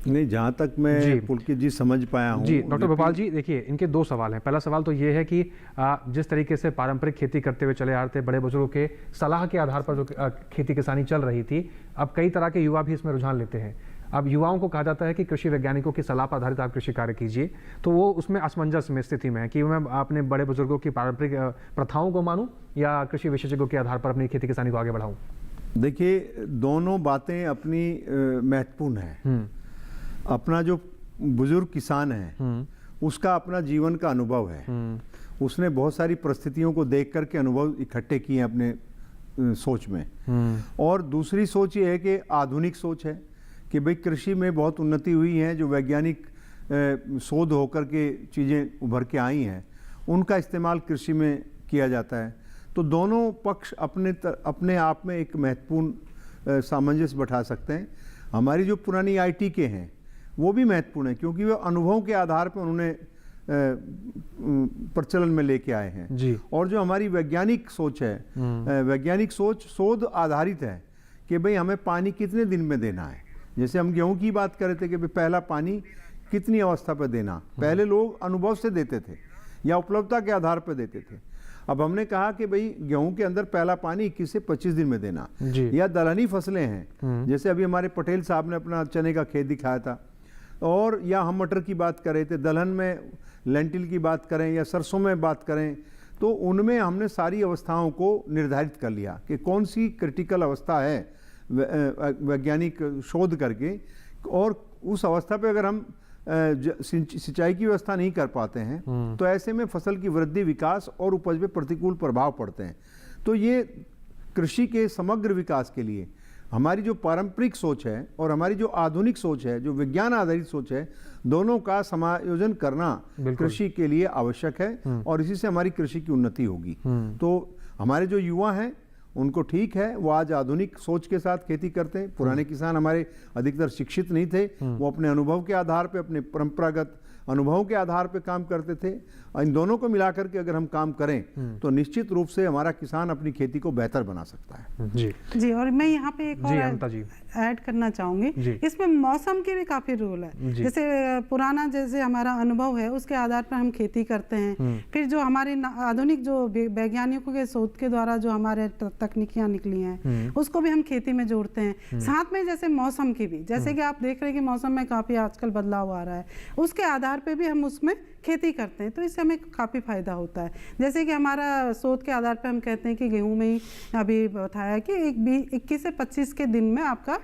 नहीं, जहाँ तक मैं पुलकित जी समझ पाया हूँ। जी डॉक्टर भोपाल जी, देखिए इनके 2 सवाल हैं। पहला सवाल तो ये है कि जिस तरीके से पारंपरिक खेती करते हुए चले आ रहे थे, बड़े बुजुर्गों के सलाह के आधार पर जो खेती किसानी चल रही थी, अब कई तरह के युवा भी इसमें रुझान लेते हैं। अब युवाओं को कहा जाता है कि कृषि वैज्ञानिकों की सलाह पर आधारित आप कृषि कार्य कीजिए, तो वो उसमें असमंजस में स्थिति में है कि मैं अपने बड़े बुजुर्गों की पारंपरिक प्रथाओं को मानूं या कृषि विशेषज्ञों के आधार पर अपनी खेती किसानी को आगे बढ़ाऊं। देखिए, दोनों बातें अपनी महत्वपूर्ण है। अपना जो बुजुर्ग किसान है उसका अपना जीवन का अनुभव है, उसने बहुत सारी परिस्थितियों को देख करके अनुभव इकट्ठे किए अपने सोच में। और दूसरी सोच ये है कि आधुनिक सोच है कि भाई कृषि में बहुत उन्नति हुई है, जो वैज्ञानिक शोध होकर के चीज़ें उभर के आई हैं उनका इस्तेमाल कृषि में किया जाता है। तो दोनों पक्ष अपने आप में एक महत्वपूर्ण सामंजस्य बैठा सकते हैं। हमारी जो पुरानी आईटी के हैं वो भी महत्वपूर्ण है, क्योंकि वो अनुभवों के आधार पर उन्होंने प्रचलन में लेके आए हैं जी। और जो हमारी वैज्ञानिक सोच है, वैज्ञानिक सोच शोध आधारित है कि भाई हमें पानी कितने दिन में देना है। जैसे हम गेहूं की बात कर रहे थे कि भाई पहला पानी कितनी अवस्था पर देना, पहले लोग अनुभव से देते थे या उपलब्धता के आधार पर देते थे। अब हमने कहा कि भाई गेहूं के अंदर पहला पानी 21 से 25 दिन में देना, या दलहनी फसलें हैं, जैसे अभी हमारे पटेल साहब ने अपना चने का खेत दिखाया था, और या हम मटर की बात कर रहे थे, दलहन में लेंटिल की बात करें या सरसों में बात करें, तो उनमें हमने सारी अवस्थाओं को निर्धारित कर लिया कि कौन सी क्रिटिकल अवस्था है वैज्ञानिक शोध करके, और उस अवस्था पे अगर हम सिंचाई की व्यवस्था नहीं कर पाते हैं तो ऐसे में फसल की वृद्धि, विकास और उपज पे प्रतिकूल प्रभाव पड़ते हैं। तो ये कृषि के समग्र विकास के लिए हमारी जो पारंपरिक सोच है और हमारी जो आधुनिक सोच है, जो विज्ञान आधारित सोच है, दोनों का समायोजन करना कृषि के लिए आवश्यक है और इसी से हमारी कृषि की उन्नति होगी। तो हमारे जो युवा हैं उनको ठीक है, वो आज आधुनिक सोच के साथ खेती करते हैं। पुराने किसान हमारे अधिकतर शिक्षित नहीं थे, वो अपने अनुभव के आधार पे, अपने परंपरागत अनुभवों के आधार पे काम करते थे। इन दोनों को मिलाकर के अगर हम काम करें तो निश्चित रूप से हमारा किसान अपनी खेती को बेहतर बना सकता है। जी, और मैं यहाँ पे एक और ऐड करना चाहूंगी, इसमें मौसम के भी काफी रोल है। जैसे पुराना जैसे हमारा अनुभव है उसके आधार पर हम खेती करते हैं, फिर जो हमारे आधुनिक जो वैज्ञानिकों के शोध के द्वारा जो हमारे तकनीकियां निकली हैं उसको भी हम खेती में जोड़ते हैं। साथ में जैसे मौसम की भी, जैसे कि आप देख रहे हैं कि मौसम में काफी आजकल बदलाव आ रहा है, उसके आधार पे भी हम उसमें खेती करते हैं, तो इससे हमें काफ़ी फायदा होता है। जैसे कि हमारा शोध के आधार पे हम कहते हैं कि गेहूं में ही अभी बताया कि 21 से 25 के दिन में आपका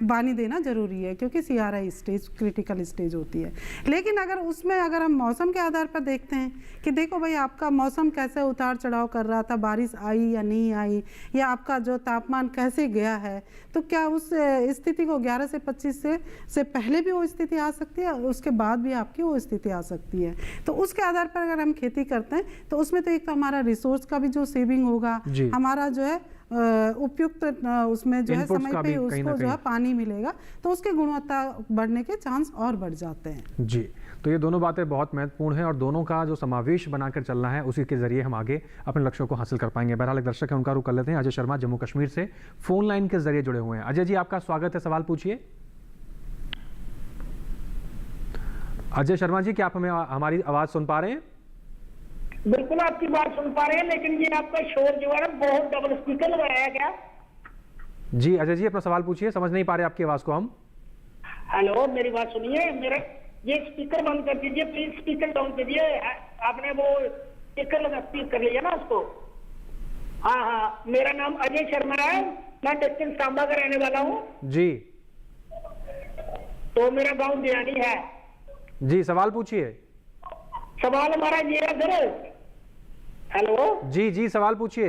पानी देना जरूरी है, क्योंकि CRI स्टेज क्रिटिकल स्टेज होती है। लेकिन अगर उसमें अगर हम मौसम के आधार पर देखते हैं कि देखो भाई आपका मौसम कैसे उतार चढ़ाव कर रहा था, बारिश आई या नहीं आई, या आपका जो तापमान कैसे गया है, तो क्या उस स्थिति को 11 से 25 से पहले भी वो स्थिति आ सकती है, उसके बाद भी आपकी वो स्थिति आ सकती है। तो उसके आधार पर अगर हम खेती करते हैं तो उसमें तो एक तो हमारा रिसोर्स का भी जो सेविंग होगा, हमारा जो है उपयुक्त उसमें जो है समय पे उसको जो है पानी मिलेगा, तो उसकी गुणवत्ता बढ़ने के चांस और बढ़ जाते हैं। जी, तो ये दोनों बातें बहुत महत्वपूर्ण हैं और दोनों का जो समावेश बनाकर चलना है उसी के जरिए हम आगे अपने लक्ष्यों को हासिल कर पाएंगे। बहरहाल एक दर्शक है, उनका रुख कर लेते हैं। अजय शर्मा जम्मू कश्मीर से फोन लाइन के जरिए जुड़े हुए हैं। अजय जी, आपका स्वागत है, सवाल पूछिए। अजय शर्मा जी, क्या आप हमें हमारी आवाज सुन पा रहे हैं? बिल्कुल आपकी बात सुन पा रहे हैं, लेकिन ये आपका शोर जो है बहुत डबल स्पीकर लगाया है क्या? जी अजय जी, अपना सवाल पूछिए, समझ नहीं पा रहे आपकी आवाज को हम। हेलो, मेरी बात सुनिए, मेरा ये स्पीकर बंद कर दीजिए प्लीज, स्पीकर डाउन कीजिए। आपने वो स्पीकर लगा स्पीक कर लिया ना उसको? हाँ, मेरा नाम अजय शर्मा है, मैं डिस्ट्रिक्ट सांबा का रहने वाला हूँ जी। तो मेरा गाँव बियानी है जी। सवाल पूछिए। सवाल हमारा ये है सर। हेलो जी जी, सवाल पूछिए।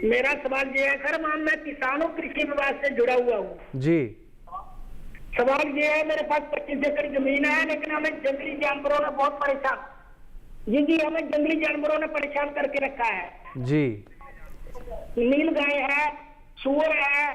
मेरा सवाल ये है सर, मैं किसान हूँ, कृषि विभाग से जुड़ा हुआ हूँ जी। सवाल ये है, मेरे पास 25 एकड़ जमीन है, लेकिन हमें जंगली जानवरों ने बहुत परेशान, जी हमें जंगली जानवरों ने परेशान करके रखा है जी। नील गाय है, सूअर है,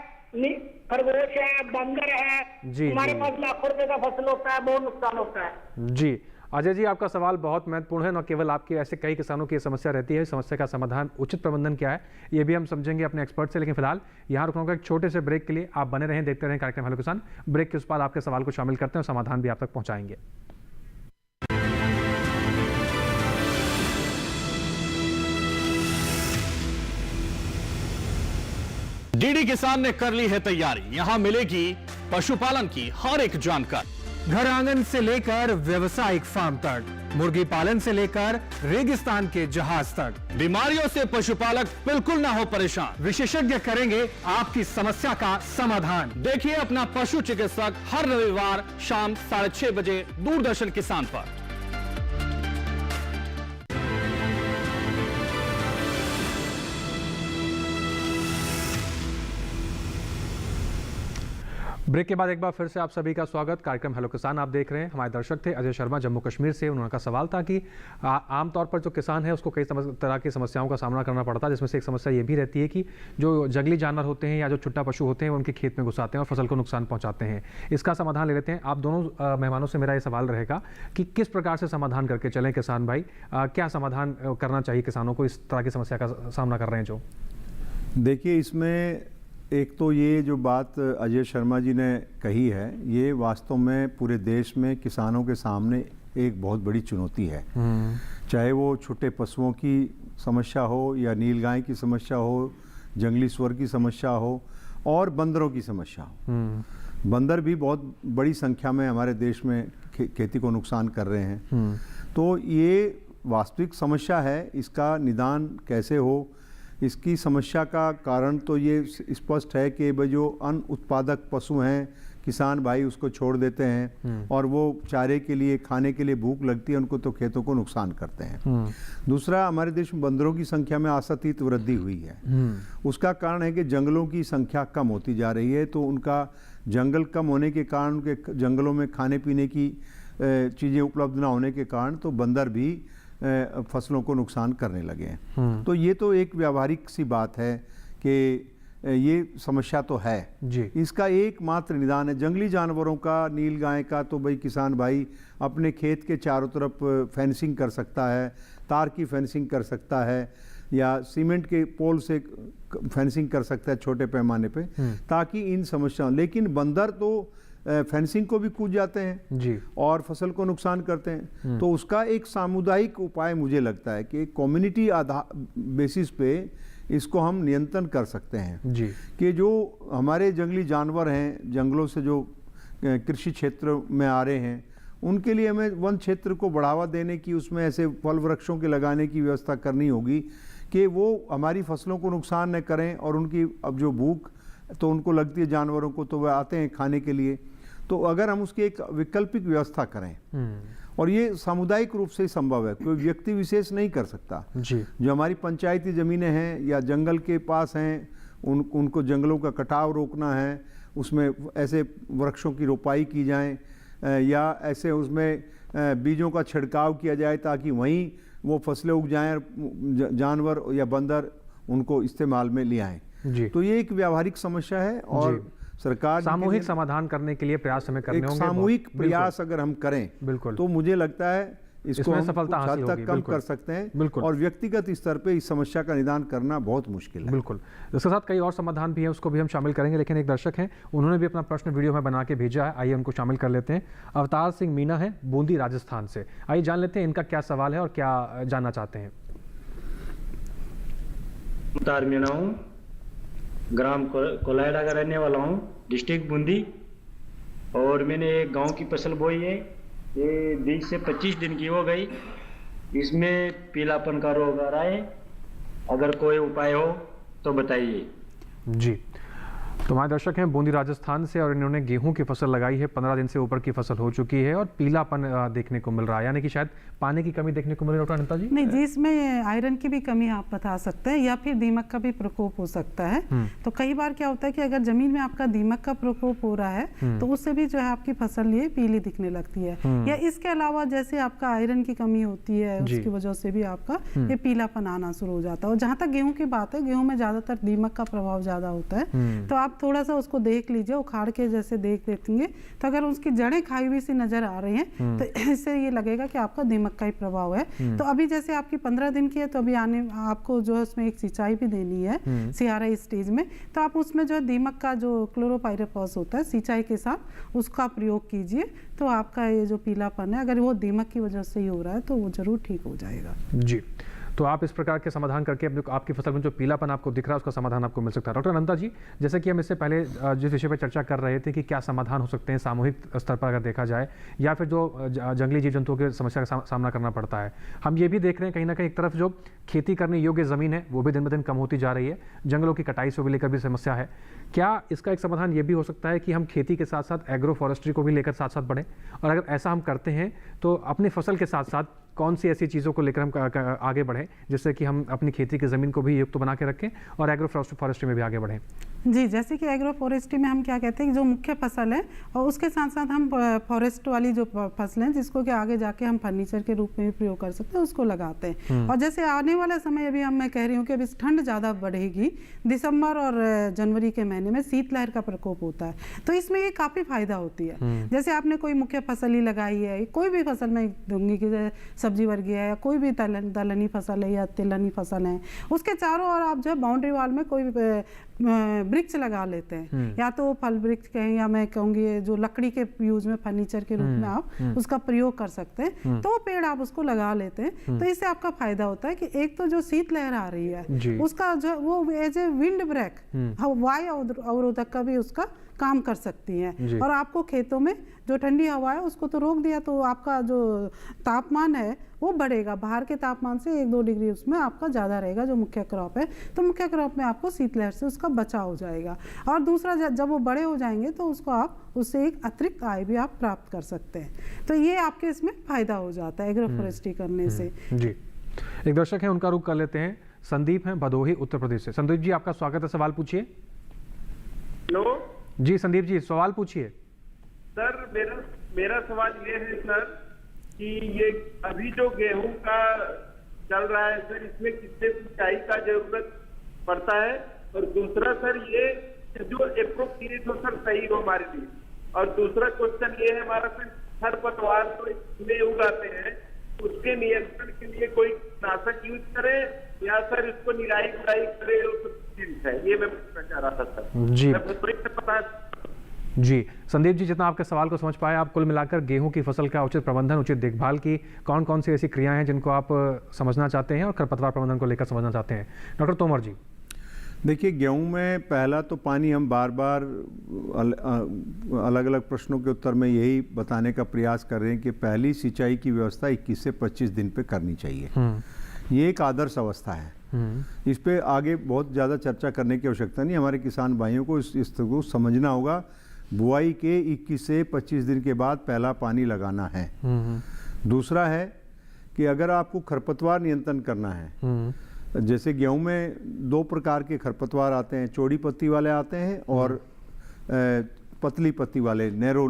खरगोश है, बंदर है जी। हमारे पास लाखों रुपए का फसल होता है, बहुत नुकसान होता है जी। अजय जी, आपका सवाल बहुत महत्वपूर्ण है। न केवल आपके, ऐसे कई किसानों की समस्या रहती है, समस्या का समाधान, उचित प्रबंधन क्या है, ये भी हम समझेंगे अपने एक्सपर्ट से। लेकिन फिलहाल यहाँ रुकूंगा एक छोटे से ब्रेक के लिए। आप बने रहें, देखते रहें कार्यक्रम हेलो किसान। ब्रेक के उस बाद आपके सवाल को शामिल करते हैं और समाधान भी आप तक पहुंचाएंगे। डीडी किसान ने कर ली है तैयारी, यहां मिलेगी पशुपालन की हर एक जानकारी, घर आंगन से लेकर व्यावसायिक फार्म तक, मुर्गी पालन से लेकर रेगिस्तान के जहाज तक। बीमारियों से पशुपालक बिल्कुल ना हो परेशान, विशेषज्ञ करेंगे आपकी समस्या का समाधान। देखिए अपना पशु चिकित्सक हर रविवार शाम 6:30 बजे दूरदर्शन किसान पर। ब्रेक के बाद एक बार फिर से आप सभी का स्वागत। कार्यक्रम हेलो किसान आप देख रहे हैं। हमारे दर्शक थे अजय शर्मा जम्मू कश्मीर से। उन्होंने का सवाल था कि आमतौर पर जो किसान है उसको कई तरह की समस्याओं का सामना करना पड़ता है, जिसमें से एक समस्या ये भी रहती है कि जो जंगली जानवर होते हैं या जो छुट्टा पशु होते हैं वो उनके खेत में घुस आते हैं और फसल को नुकसान पहुँचाते हैं। इसका समाधान ले लेते हैं। आप दोनों मेहमानों से मेरा ये सवाल रहेगा कि किस प्रकार से समाधान करके चलें किसान भाई, क्या समाधान करना चाहिए किसानों को इस तरह की समस्या का सामना कर रहे हैं जो? देखिए, इसमें एक तो ये जो बात अजय शर्मा जी ने कही है, ये वास्तव में पूरे देश में किसानों के सामने एक बहुत बड़ी चुनौती है। चाहे वो छोटे पशुओं की समस्या हो या नीलगाय की समस्या हो, जंगली सुअर की समस्या हो और बंदरों की समस्या हो। बंदर भी बहुत बड़ी संख्या में हमारे देश में खेती को नुकसान कर रहे हैं। तो ये वास्तविक समस्या है। इसका निदान कैसे हो, इसकी समस्या का कारण तो ये स्पष्ट है कि भाई जो अन्न उत्पादक पशु हैं, किसान भाई उसको छोड़ देते हैं और वो चारे के लिए, खाने के लिए भूख लगती है उनको, तो खेतों को नुकसान करते हैं। दूसरा, हमारे देश में बंदरों की संख्या में आशातीत वृद्धि हुई है। उसका कारण है कि जंगलों की संख्या कम होती जा रही है, तो उनका जंगल कम होने के कारण, उनके जंगलों में खाने पीने की चीज़ें उपलब्ध ना होने के कारण तो बंदर भी फसलों को नुकसान करने लगे हैं। तो ये तो एक व्यावहारिक सी बात है कि ये समस्या तो है जी। इसका एकमात्र निदान है जंगली जानवरों का, नीलगाय का, तो भाई किसान भाई अपने खेत के चारों तरफ फेंसिंग कर सकता है, तार की फेंसिंग कर सकता है या सीमेंट के पोल से फेंसिंग कर सकता है छोटे पैमाने पे, ताकि इन समस्याओं। लेकिन बंदर तो फेंसिंग को भी कूद जाते हैं जी और फसल को नुकसान करते हैं। तो उसका एक सामुदायिक उपाय मुझे लगता है कि कम्युनिटी आधार बेसिस पे इसको हम नियंत्रण कर सकते हैं जी। कि जो हमारे जंगली जानवर हैं, जंगलों से जो कृषि क्षेत्र में आ रहे हैं, उनके लिए हमें वन क्षेत्र को बढ़ावा देने की, उसमें ऐसे फल वृक्षों के लगाने की व्यवस्था करनी होगी कि वो हमारी फसलों को नुकसान न करें। और उनकी अब जो भूख तो उनको लगती है जानवरों को, तो वह आते हैं खाने के लिए। तो अगर हम उसकी एक वैकल्पिक व्यवस्था करें, और ये सामुदायिक रूप से संभव है, कोई व्यक्ति विशेष नहीं कर सकता जी। जो हमारी पंचायती ज़मीनें हैं या जंगल के पास हैं, उनको जंगलों का कटाव रोकना है, उसमें ऐसे वृक्षों की रोपाई की जाए या ऐसे उसमें बीजों का छिड़काव किया जाए ताकि वहीं वो फसलें उग जाएं और जानवर या बंदर उनको इस्तेमाल में ले आएँ जी। तो ये एक व्यावहारिक समस्या है और सरकार सामूहिक समाधान करने के लिए प्रयास हमें करने होंगे। सामूहिक प्रयास अगर हम करें बिल्कुल, तो मुझे लगता है इसको हम सफलता हद तक कम कर सकते हैं। बिल्कुल। और व्यक्तिगत स्तर पे इस समस्या का निदान करना बहुत मुश्किल है। बिल्कुल। इसके साथ कई और समाधान भी है, उसको भी हम शामिल करेंगे। लेकिन एक दर्शक हैं, उन्होंने भी अपना प्रश्न वीडियो में बना के भेजा है, आइए उनको शामिल कर लेते हैं। अवतार सिंह मीना है, बूंदी राजस्थान से। आइए जान लेते हैं इनका क्या सवाल है और क्या जानना चाहते हैं। अवतार मीना हूँ, ग्राम कोलायडा का रहने वाला हूँ, डिस्ट्रिक्ट बूंदी। और मैंने एक गांव की फसल बोई है, ये 20 से 25 दिन की हो गई। इसमें पीलापन का रोग आ रहा है, अगर कोई उपाय हो तो बताइए जी। तो हमारे दर्शक हैं बूंदी राजस्थान से और इन्होंने गेहूं की फसल लगाई है। 15 दिन से ऊपर की फसल हो चुकी है और पीलापन देखने को मिल रहा है, यानी कि शायद पानी की कमी देखने को मिल रही है। डॉक्टर अनिता जी नहीं जी, इसमें आयरन की भी कमी आप बता सकते हैं या फिर दीमक का भी प्रकोप हो सकता है। तो कई बार क्या होता है कि अगर जमीन में आपका दीमक का प्रकोप हो रहा है तो उससे भी जो है आपकी फसल ये पीली दिखने लगती है। या इसके अलावा जैसे आपका आयरन की कमी होती है, उसकी वजह से भी आपका ये पीलापन आना शुरू हो जाता है। और जहाँ तक गेहूं की बात है, गेहूं में ज्यादातर दीमक का प्रभाव ज्यादा होता है, तो आप थोड़ा सा उसको देख लीजिए, उखाड़ के जैसे देख देंगे तो अगर उसकी जड़ें खाई हुई सी नजर आ रही हैं तो इससे ये लगेगा कि आपका दीमक का ही प्रभाव है। तो अभी जैसे आपकी 15 दिन की है, तो अभी आने आपको जो है उसमें एक सिंचाई भी देनी है CRI स्टेज में, तो आप उसमें जो है दीमक का जो क्लोरोपाइरिफॉस होता है सिंचाई के साथ उसका प्रयोग कीजिए। तो आपका ये जो पीलापन है, अगर वो दीमक की वजह से ही हो रहा है तो वो जरूर ठीक हो जाएगा जी। तो आप इस प्रकार के समाधान करके आपकी फसल में जो पीलापन आपको दिख रहा है उसका समाधान आपको मिल सकता है। डॉक्टर अनंता जी, जैसे कि हम इससे पहले जिस विषय पर चर्चा कर रहे थे कि क्या समाधान हो सकते हैं सामूहिक स्तर पर अगर देखा जाए, या फिर जो जंगली जीव जंतुओं की समस्या का सामना करना पड़ता है, हम ये भी देख रहे हैं कहीं ना कहीं एक तरफ जो खेती करने योग्य ज़मीन है वो भी दिन ब दिन कम होती जा रही है, जंगलों की कटाई से भी लेकर भी समस्या है। क्या इसका एक समाधान ये भी हो सकता है कि हम खेती के साथ साथ एग्रो फॉरेस्ट्री को भी लेकर साथ साथ बढ़ें, और अगर ऐसा हम करते हैं तो अपनी फसल के साथ साथ कौन सी ऐसी चीज़ों को लेकर हम आगे बढ़ें जिससे कि हम अपनी खेती की ज़मीन को भी युक्त बना के रखें और एग्रो फॉरेस्ट्री में भी आगे बढ़ें? जी, जैसे कि एग्रो फॉरेस्ट्री में हम क्या कहते हैं कि जो मुख्य फसल है और उसके साथ साथ हम फॉरेस्ट वाली जो फसलें हैं जिसको कि आगे जाके हम फर्नीचर के रूप में भी प्रयोग कर सकते हैं उसको लगाते हैं। और जैसे आने वाला समय अभी मैं कह रही हूँ कि अभी ठंड ज़्यादा बढ़ेगी, दिसंबर और जनवरी के महीने में शीतलहर का प्रकोप होता है, तो इसमें ये काफ़ी फायदा होती है। जैसे आपने कोई मुख्य फसल ही लगाई है, कोई भी फसल में दूंगी कि सब्जी वर्गीय है या कोई भी दलहनी फसल है या तिलहनी फसल है, उसके चारों ओर आप जो है बाउंड्री वॉल में कोई वृक्ष लगा लेते हैं, या तो फल वृक्ष कहें या मैं कहूँगी जो लकड़ी के यूज में फर्नीचर के रूप में आप उसका प्रयोग कर सकते हैं, तो वो पेड़ आप उसको लगा लेते हैं। तो इससे आपका फायदा होता है कि एक तो जो शीतलहर आ रही है उसका जो वो एज ए विंड ब्रेक, वायु अवरोधक का भी उसका काम कर सकती हैं। और आपको खेतों में जो ठंडी हवा है उसको तो रोक दिया, तो आपका जो तापमान है वो बढ़ेगा, बाहर के तापमान से 1-2 डिग्री उसमें आपका ज़्यादा रहेगा जो मुख्य क्रॉप है, तो मुख्य क्रॉप में आपको शीतलहर से उसका बचाव हो जाएगा। और दूसरा जब वो बड़े हो जाएंगे तो उसको आप उससे एक अतिरिक्त आय भी आप प्राप्त कर सकते हैं, तो ये आपके इसमें फ़ायदा हो जाता है एग्रो फॉरेस्ट्री करने से। जी, एक दर्शक है उनका रुख कर लेते हैं। संदीप हैं भदोही उत्तर प्रदेश से। संदीप जी आपका स्वागत है, सवाल पूछिए। हेलो जी संदीप जी सवाल पूछिए। सर मेरा सवाल ये है सर कि ये अभी जो गेहूं का चल रहा है सर, इसमें कितने सिंचाई का जरूरत पड़ता है? और दूसरा सर ये जो एप्रोप्रिएट हो सर सही हो हमारे लिए। और दूसरा क्वेश्चन ये है हमारा सर, खरपतवार तो इसमें उगाते हैं, उसके नियंत्रण के लिए कोई कीटनाशक यूज करे या सर इसको निराई गुड़ाई करे, है ये मैं पूछना चाह रहा था सर। जी पता जी संदीप जी, जितना आपके सवाल को समझ पाए, आप कुल मिलाकर गेहूं की फसल का उचित प्रबंधन, उचित देखभाल की कौन कौन सी ऐसी क्रियाएं हैं जिनको आप समझना चाहते हैं और खरपतवार प्रबंधन को लेकर समझना चाहते हैं? डॉक्टर तोमर जी। देखिए, गेहूं में पहला तो पानी हम बार बार अलग अलग प्रश्नों के उत्तर में यही बताने का प्रयास कर रहे हैं कि पहली सिंचाई की व्यवस्था 21 से 25 दिन पे करनी चाहिए। ये एक आदर्श अवस्था है, इस पे आगे बहुत ज़्यादा चर्चा करने की आवश्यकता नहीं। हमारे किसान भाइयों को इस को समझना होगा, बुआई के 21 से 25 दिन के बाद पहला पानी लगाना है। दूसरा है कि अगर आपको खरपतवार नियंत्रण करना है, जैसे गेहूं में 2 प्रकार के खरपतवार आते हैं, चौड़ी पत्ती वाले आते हैं और पतली पत्ती वाले नैरो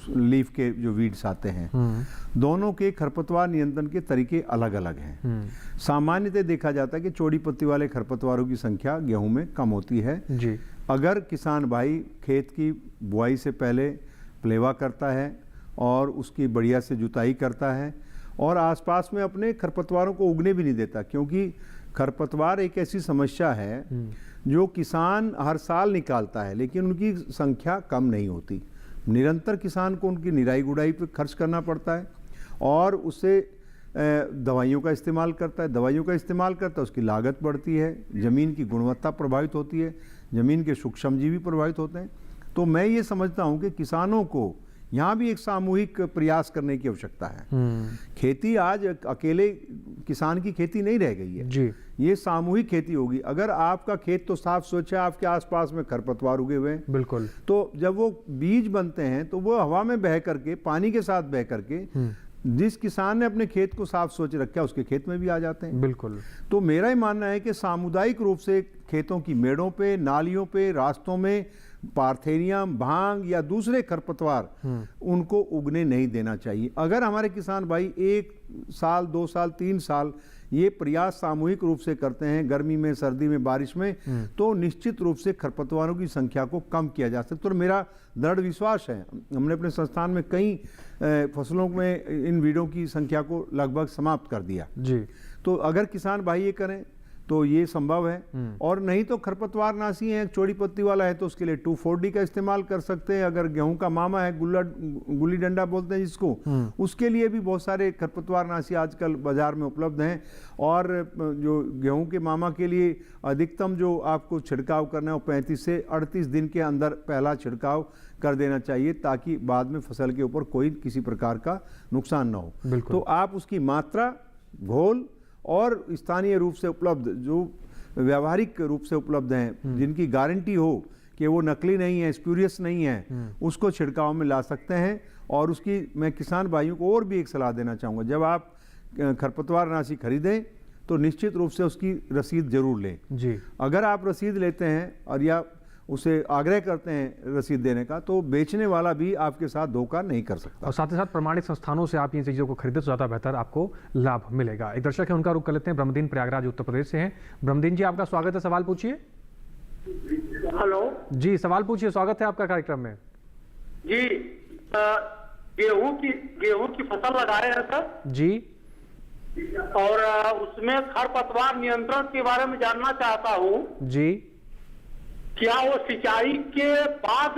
लीफ के जो वीड्स आते हैं। दोनों के खरपतवार नियंत्रण के तरीके अलग अलग हैं। सामान्यतः देखा जाता है कि चौड़ी पत्ती वाले खरपतवारों की संख्या गेहूं में कम होती है। जी। अगर किसान भाई खेत की बुआई से पहले प्लेवा करता है और उसकी बढ़िया से जुताई करता है और आसपास में अपने खरपतवारों को उगने भी नहीं देता, क्योंकि खरपतवार एक ऐसी समस्या है जो किसान हर साल निकालता है लेकिन उनकी संख्या कम नहीं होती। निरंतर किसान को उनकी निराई गुड़ाई पे खर्च करना पड़ता है और उससे दवाइयों का इस्तेमाल करता है, उसकी लागत बढ़ती है, ज़मीन की गुणवत्ता प्रभावित होती है, ज़मीन के सूक्ष्मजीवी प्रभावित होते हैं। तो मैं ये समझता हूँ कि किसानों को यहाँ भी एक सामूहिक प्रयास करने की आवश्यकता है। खेती आज अकेले किसान की खेती नहीं रह गई है जी, ये सामूहिक खेती होगी। अगर आपका खेत तो साफ स्वच्छ है, आपके आसपास में खरपतवार उगे हुए हैं, बिल्कुल, तो जब वो बीज बनते हैं तो वो हवा में बह करके, पानी के साथ बह करके जिस किसान ने अपने खेत को साफ स्वच्छ रखा है उसके खेत में भी आ जाते हैं। बिल्कुल। तो मेरा ही मानना है कि सामुदायिक रूप से खेतों की मेड़ों पे, नालियों पे, रास्तों में पार्थेनियम, भांग या दूसरे खरपतवार उनको उगने नहीं देना चाहिए। अगर हमारे किसान भाई 1 साल, 2 साल, 3 साल ये प्रयास सामूहिक रूप से करते हैं, गर्मी में, सर्दी में, बारिश में, तो निश्चित रूप से खरपतवारों की संख्या को कम किया जा सकता है। तो मेरा दृढ़ विश्वास है, हमने अपने संस्थान में कई फसलों में इन वीडों की संख्या को लगभग समाप्त कर दिया जी। तो अगर किसान भाई ये करें तो ये संभव है। और नहीं तो खरपतवार नाशी है, चौड़ी पत्ती वाला है तो उसके लिए 2,4-D का इस्तेमाल कर सकते हैं। अगर गेहूं का मामा है, गुल्ली डंडा बोलते हैं जिसको, उसके लिए भी बहुत सारे खरपतवार नाशी आजकल बाजार में उपलब्ध हैं। और जो गेहूं के मामा के लिए अधिकतम जो आपको छिड़काव करना है वो 35 से 38 दिन के अंदर पहला छिड़काव कर देना चाहिए, ताकि बाद में फसल के ऊपर कोई किसी प्रकार का नुकसान ना हो। तो आप उसकी मात्रा, घोल और स्थानीय रूप से उपलब्ध, जो व्यावहारिक रूप से उपलब्ध हैं, जिनकी गारंटी हो कि वो नकली नहीं है, स्प्यूरियस नहीं है, उसको छिड़काव में ला सकते हैं। और उसकी मैं किसान भाइयों को और भी एक सलाह देना चाहूँगा, जब आप खरपतवारनाशी खरीदें तो निश्चित रूप से उसकी रसीद जरूर लें जी। अगर आप रसीद लेते हैं और या उसे आग्रह करते हैं रसीद देने का, तो बेचने वाला भी आपके साथ धोखा नहीं कर सकता। और साथ ही साथ प्रमाणित संस्थानों से आप इन चीज़ों को खरीदे तो ज़्यादा बेहतर आपको लाभ मिलेगा। एक दर्शक है, उनका रुख कर लेते हैं। ब्रह्मदीन प्रयागराज उत्तर प्रदेश से हैं। ब्रह्मदीन जी, आपका स्वागत है, सवाल पूछिए। हेलो जी, सवाल पूछिए, स्वागत है आपका कार्यक्रम में। जी, गेहूं की फसल लगाए हैं सर जी, और उसमें खरपतवार नियंत्रण के बारे में जानना चाहता हूँ जी। क्या वो सिंचाई के बाद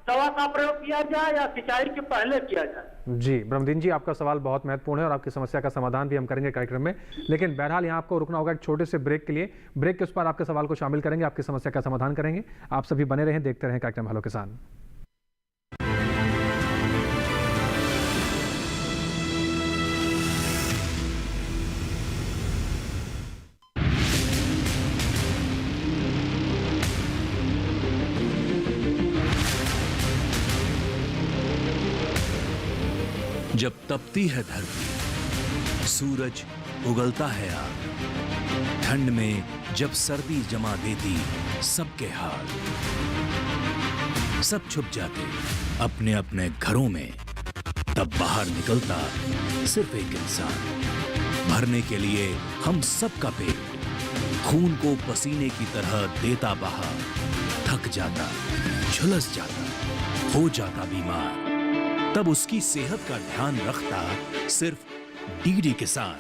दवा का प्रयोग किया जाए या सिंचाई के पहले किया जाए? जी ब्रह्मदीन जी, आपका सवाल बहुत महत्वपूर्ण है और आपकी समस्या का समाधान भी हम करेंगे कार्यक्रम में, लेकिन बहरहाल यहाँ आपको रुकना होगा एक छोटे से ब्रेक के लिए। ब्रेक के उस पर आपके सवाल को शामिल करेंगे, आपकी समस्या का समाधान करेंगे। आप सभी बने रहें, देखते रहें कार्यक्रम हेलो किसान। जब तपती है धरती, सूरज उगलता है आग, ठंड में जब सर्दी जमा देती सबके हाल, सब छुप जाते अपने अपने घरों में, तब बाहर निकलता सिर्फ एक इंसान, भरने के लिए हम सबका पेट, खून को पसीने की तरह देता बहा, थक जाता, झुलस जाता, हो जाता बीमार, तब उसकी सेहत का ध्यान रखता सिर्फ डीडी किसान।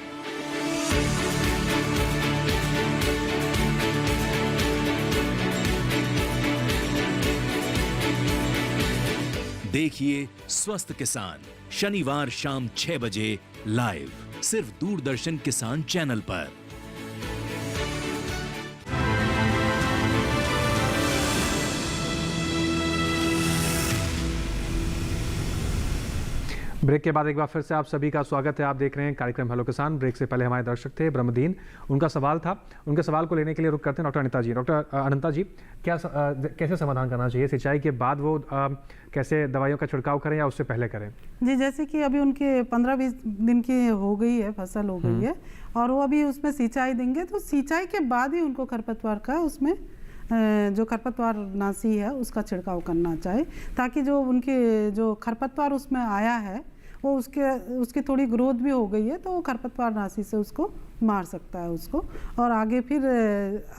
देखिए स्वस्थ किसान शनिवार शाम 6 बजे लाइव, सिर्फ दूरदर्शन किसान चैनल पर। ब्रेक के बाद एक बार फिर से आप सभी का स्वागत है। आप देख रहे हैं कार्यक्रम हेलो किसान। ब्रेक से पहले हमारे दर्शक थे ब्रह्मदीन, उनका सवाल था, उनके सवाल को लेने के लिए रुक करते हैं डॉक्टर अनिता जी। डॉक्टर अनिता जी, क्या कैसे समाधान करना चाहिए? सिंचाई के बाद वो कैसे दवाइयों का छिड़काव करें या उससे पहले करें? जी, जैसे कि अभी उनके 15-20 दिन की हो गई है, फसल हो गई है और वो अभी उसमें सिंचाई देंगे, तो सिंचाई के बाद ही उनको खरपतवार का उसमें जो खरपतवार नाशी है उसका छिड़काव करना चाहिए, ताकि जो उनके जो खरपतवार उसमें आया है वो उसकी थोड़ी ग्रोथ भी हो गई है, तो वो खरपतवार नाशी से उसको मार सकता है उसको, और आगे फिर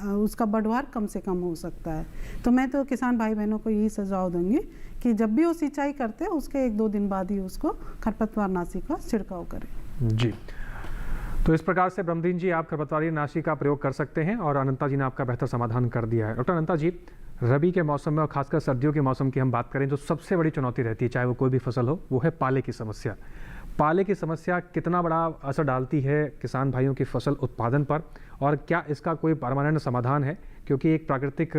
उसका बढ़वार कम से कम हो सकता है। तो मैं तो किसान भाई बहनों को यही सुझाव दूंगी कि जब भी वो सिंचाई करते हैं उसके 1-2 दिन बाद ही उसको खरपतवार नाशी का छिड़काव करें। जी, तो इस प्रकार से ब्रह्मदीन जी आप खरपतवार नाशी का प्रयोग कर सकते हैं और अनंता जी ने आपका बेहतर समाधान कर दिया है। डॉक्टर अनंता जी, रबी के मौसम में और खासकर सर्दियों के मौसम की हम बात करें, जो सबसे बड़ी चुनौती रहती है चाहे वो कोई भी फसल हो, वो है पाले की समस्या। पाले की समस्या कितना बड़ा असर डालती है किसान भाइयों की फसल उत्पादन पर, और क्या इसका कोई परमानेंट समाधान है? क्योंकि एक प्राकृतिक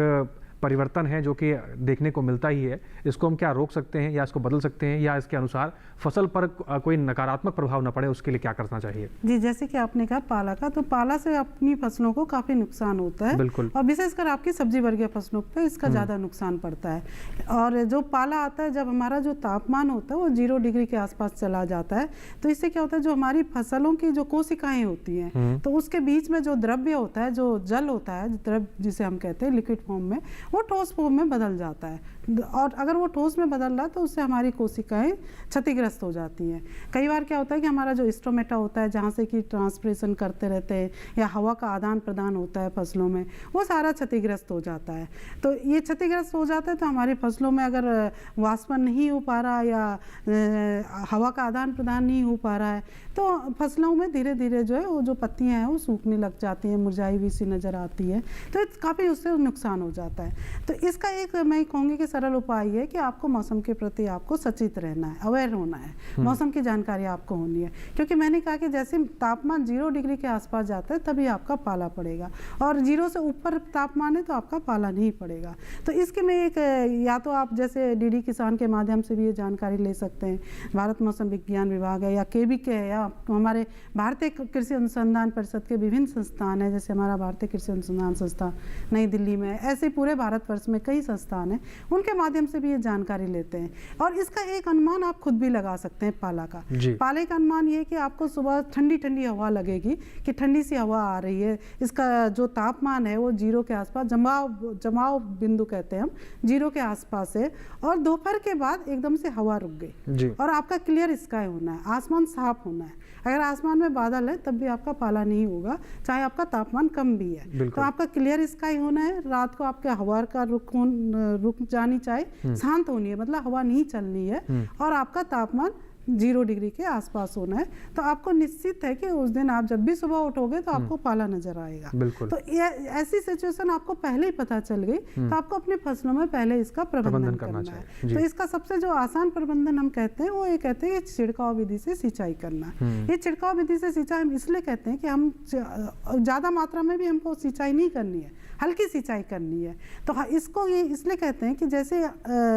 परिवर्तन है जो कि देखने को मिलता ही है, इसको हम क्या रोक सकते हैं या इसको बदल सकते हैं, या इसके अनुसार फसल पर कोई नकारात्मक प्रभाव न पड़े, उसके लिए क्या करना चाहिए? जी, जैसे कि आपने कहा पाला का, तो पाला से अपनी फसलों को काफ़ी नुकसान होता है। बिल्कुल। और विशेषकर आपकी सब्जी वर्गीय फसलों पर इसका ज़्यादा नुकसान पड़ता है। और जो पाला आता है, जब हमारा जो तापमान होता है वो 0 डिग्री के आसपास चला जाता है, तो इससे क्या होता है, जो हमारी फसलों की जो कोशिकाएं होती हैं, तो उसके बीच में जो द्रव्य होता है, जो जल होता है, द्रव्य जिसे हम कहते हैं लिक्विड फॉर्म में, वो ठोस फॉर्म में बदल जाता है। और अगर वो ठोस में बदल रहा है तो उससे हमारी कोशिकाएं क्षतिग्रस्त हो जाती हैं। कई बार क्या होता है कि हमारा जो स्टोमेटा होता है, जहाँ से कि ट्रांसप्रेशन करते रहते हैं या हवा का आदान प्रदान होता है फसलों में, वो सारा क्षतिग्रस्त हो जाता है। तो ये क्षतिग्रस्त हो जाता है तो हमारी फसलों में अगर वाष्पन नहीं हो पा रहा या हवा का आदान प्रदान नहीं हो पा रहा है, तो फसलों में धीरे धीरे जो है वो जो पत्तियाँ हैं वो सूखने लग जाती हैं, मुरझाई हुई सी नज़र आती है, तो काफ़ी उससे नुकसान हो जाता है। तो इसका एक मैं कहूँगी कि सरल उपाय है कि आपको मौसम के प्रति आपको सचेत रहना है, अवेयर होना है, मौसम की जानकारी आपको होनी है। क्योंकि मैंने कहा कि जैसे तापमान 0 डिग्री के आसपास जाता है तभी आपका पाला पड़ेगा, और 0 से ऊपर तापमान है तो आपका पाला नहीं पड़ेगा। तो इसके में एक या तो आप जैसे डीडी किसान के माध्यम से भी ये जानकारी ले सकते हैं, भारत मौसम विज्ञान विभाग है या केवीके है या हमारे भारतीय कृषि अनुसंधान परिषद के विभिन्न संस्थान हैं, जैसे हमारा भारतीय कृषि अनुसंधान संस्थान नई दिल्ली में, ऐसे पूरे भारतवर्ष में कई संस्थान हैं, उनके माध्यम से भी ये जानकारी लेते हैं। और इसका एक अनुमान आप खुद भी लगा सकते हैं पाला का। पाले का अनुमान ये कि आपको सुबह ठंडी ठंडी हवा लगेगी कि ठंडी सी हवा आ रही है, इसका जो तापमान है वो 0 के आसपास, जमाव बिंदु कहते हैं हम, 0 के आसपास है, और दोपहर के बाद एकदम से हवा रुक गई और आपका क्लियर स्काई होना है, आसमान साफ होना है। अगर आसमान में बादल है तब भी आपका पाला नहीं होगा, चाहे आपका तापमान कम भी है। तो आपका क्लियर स्काई होना है, रात को आपके हवा का रुक जानी चाहिए, शांत होनी है, मतलब हवा नहीं चलनी है, और आपका तापमान 0 डिग्री के आसपास होना है। तो आपको निश्चित है कि उस दिन आप जब भी सुबह उठोगे तो आपको पाला नजर आएगा। तो ये ऐसी सिचुएशन आपको पहले ही पता चल गई तो आपको अपनी फसलों में पहले इसका प्रबंधन करना है। तो इसका सबसे जो आसान प्रबंधन हम कहते हैं वो ये कहते हैं कि छिड़काव विधि से सिंचाई करना। ये छिड़काव विधि से सिंचाई हम इसलिए कहते हैं कि हम ज़्यादा मात्रा में भी हमको सिंचाई नहीं करनी है, हल्की सिंचाई करनी है। तो इसको ये इसलिए कहते हैं कि जैसे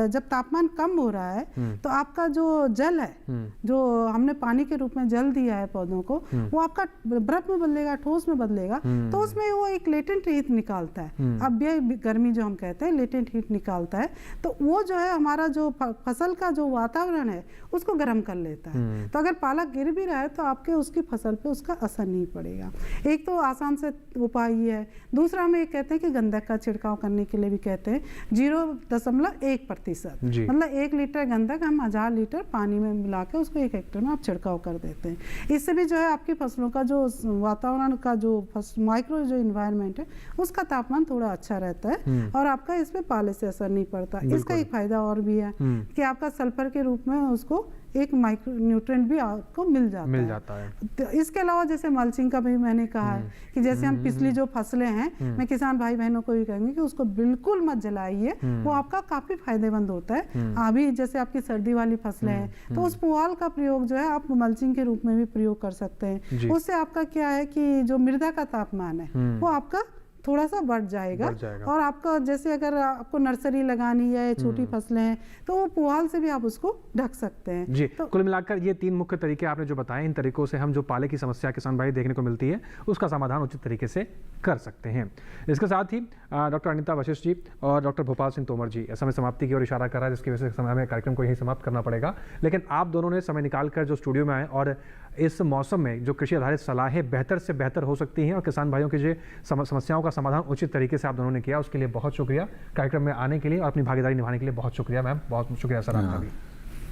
जब तापमान कम हो रहा है तो आपका जो जल है, जो हमने पानी के रूप में जल दिया है पौधों को, वो आपका बर्फ में बदलेगा, ठोस में बदलेगा, तो उसमें वो एक लेटेंट हीट निकालता है, अव्यय गर्मी जो हम कहते हैं, लेटेंट हीट निकालता है। तो वो जो है हमारा जो फसल का जो वातावरण है उसको गर्म कर लेता है। तो अगर पाला गिर भी रहा है तो आपके उसकी फसल पे उसका असर नहीं पड़ेगा। एक तो आसान से उपाय ये है। दूसरा हम ये कहते हैं कि गंधक का छिड़काव करने के लिए भी कहते हैं 0.1%, मतलब 1 लीटर गंधक हम 1000 लीटर पानी में मिला के उसको 1 हेक्टेयर में आप छिड़काव कर देते हैं। इससे भी जो है आपकी फसलों का जो वातावरण का जो माइक्रो जो इन्वायरमेंट है उसका तापमान थोड़ा अच्छा रहता है और आपका इसमें पाले से असर नहीं पड़ता। इसका एक फायदा और भी है कि आपका सल्फर के रूप में उसको एक माइक्रो न्यूट्रिएंट भी आपको मिल जाता है। तो इसके अलावा जैसे मल्चिंग का भी मैंने कहा है कि जैसे हम पिछली जो फसलें हैं, मैं किसान भाई बहनों को भी कहेंगे कि उसको बिल्कुल मत जलाइए, वो आपका काफी फायदेमंद होता है। अभी जैसे आपकी सर्दी वाली फसलें हैं तो उस पुआल का प्रयोग जो है आप मल्चिंग के रूप में भी प्रयोग कर सकते हैं। उससे आपका क्या है कि जो मृदा का तापमान है वो आपका थोड़ा सा बढ़ जाएगा और आपका जैसे अगर आपको नर्सरी लगानी है, छोटी फसलें हैं, तो वो पुआल से भी आप उसको ढक सकते हैं। जी, तो कुल मिलाकर ये 3 मुख्य तरीके आपने जो बताए, इन तरीकों से हम जो पाले की समस्या किसान भाई देखने को मिलती है उसका समाधान उचित तरीके से कर सकते हैं। इसके साथ ही डॉक्टर अनीता वशिष्ठ जी और डॉक्टर भोपाल सिंह तोमर जी समय समाप्ति की ओर इशारा कर रहा है, जिसकी वजह से समय में कार्यक्रम को यही समाप्त करना पड़ेगा। लेकिन आप दोनों ने समय निकालकर जो स्टूडियो में आए और इस मौसम में जो कृषि आधारित सलाहें बेहतर से बेहतर हो सकती हैं और किसान भाइयों की जो समस्याओं का समाधान उचित तरीके से आप दोनों ने किया, उसके लिए बहुत शुक्रिया। कार्यक्रम में आने के लिए और अपनी भागीदारी निभाने के लिए बहुत शुक्रिया मैम, बहुत शुक्रिया सर आपका भी।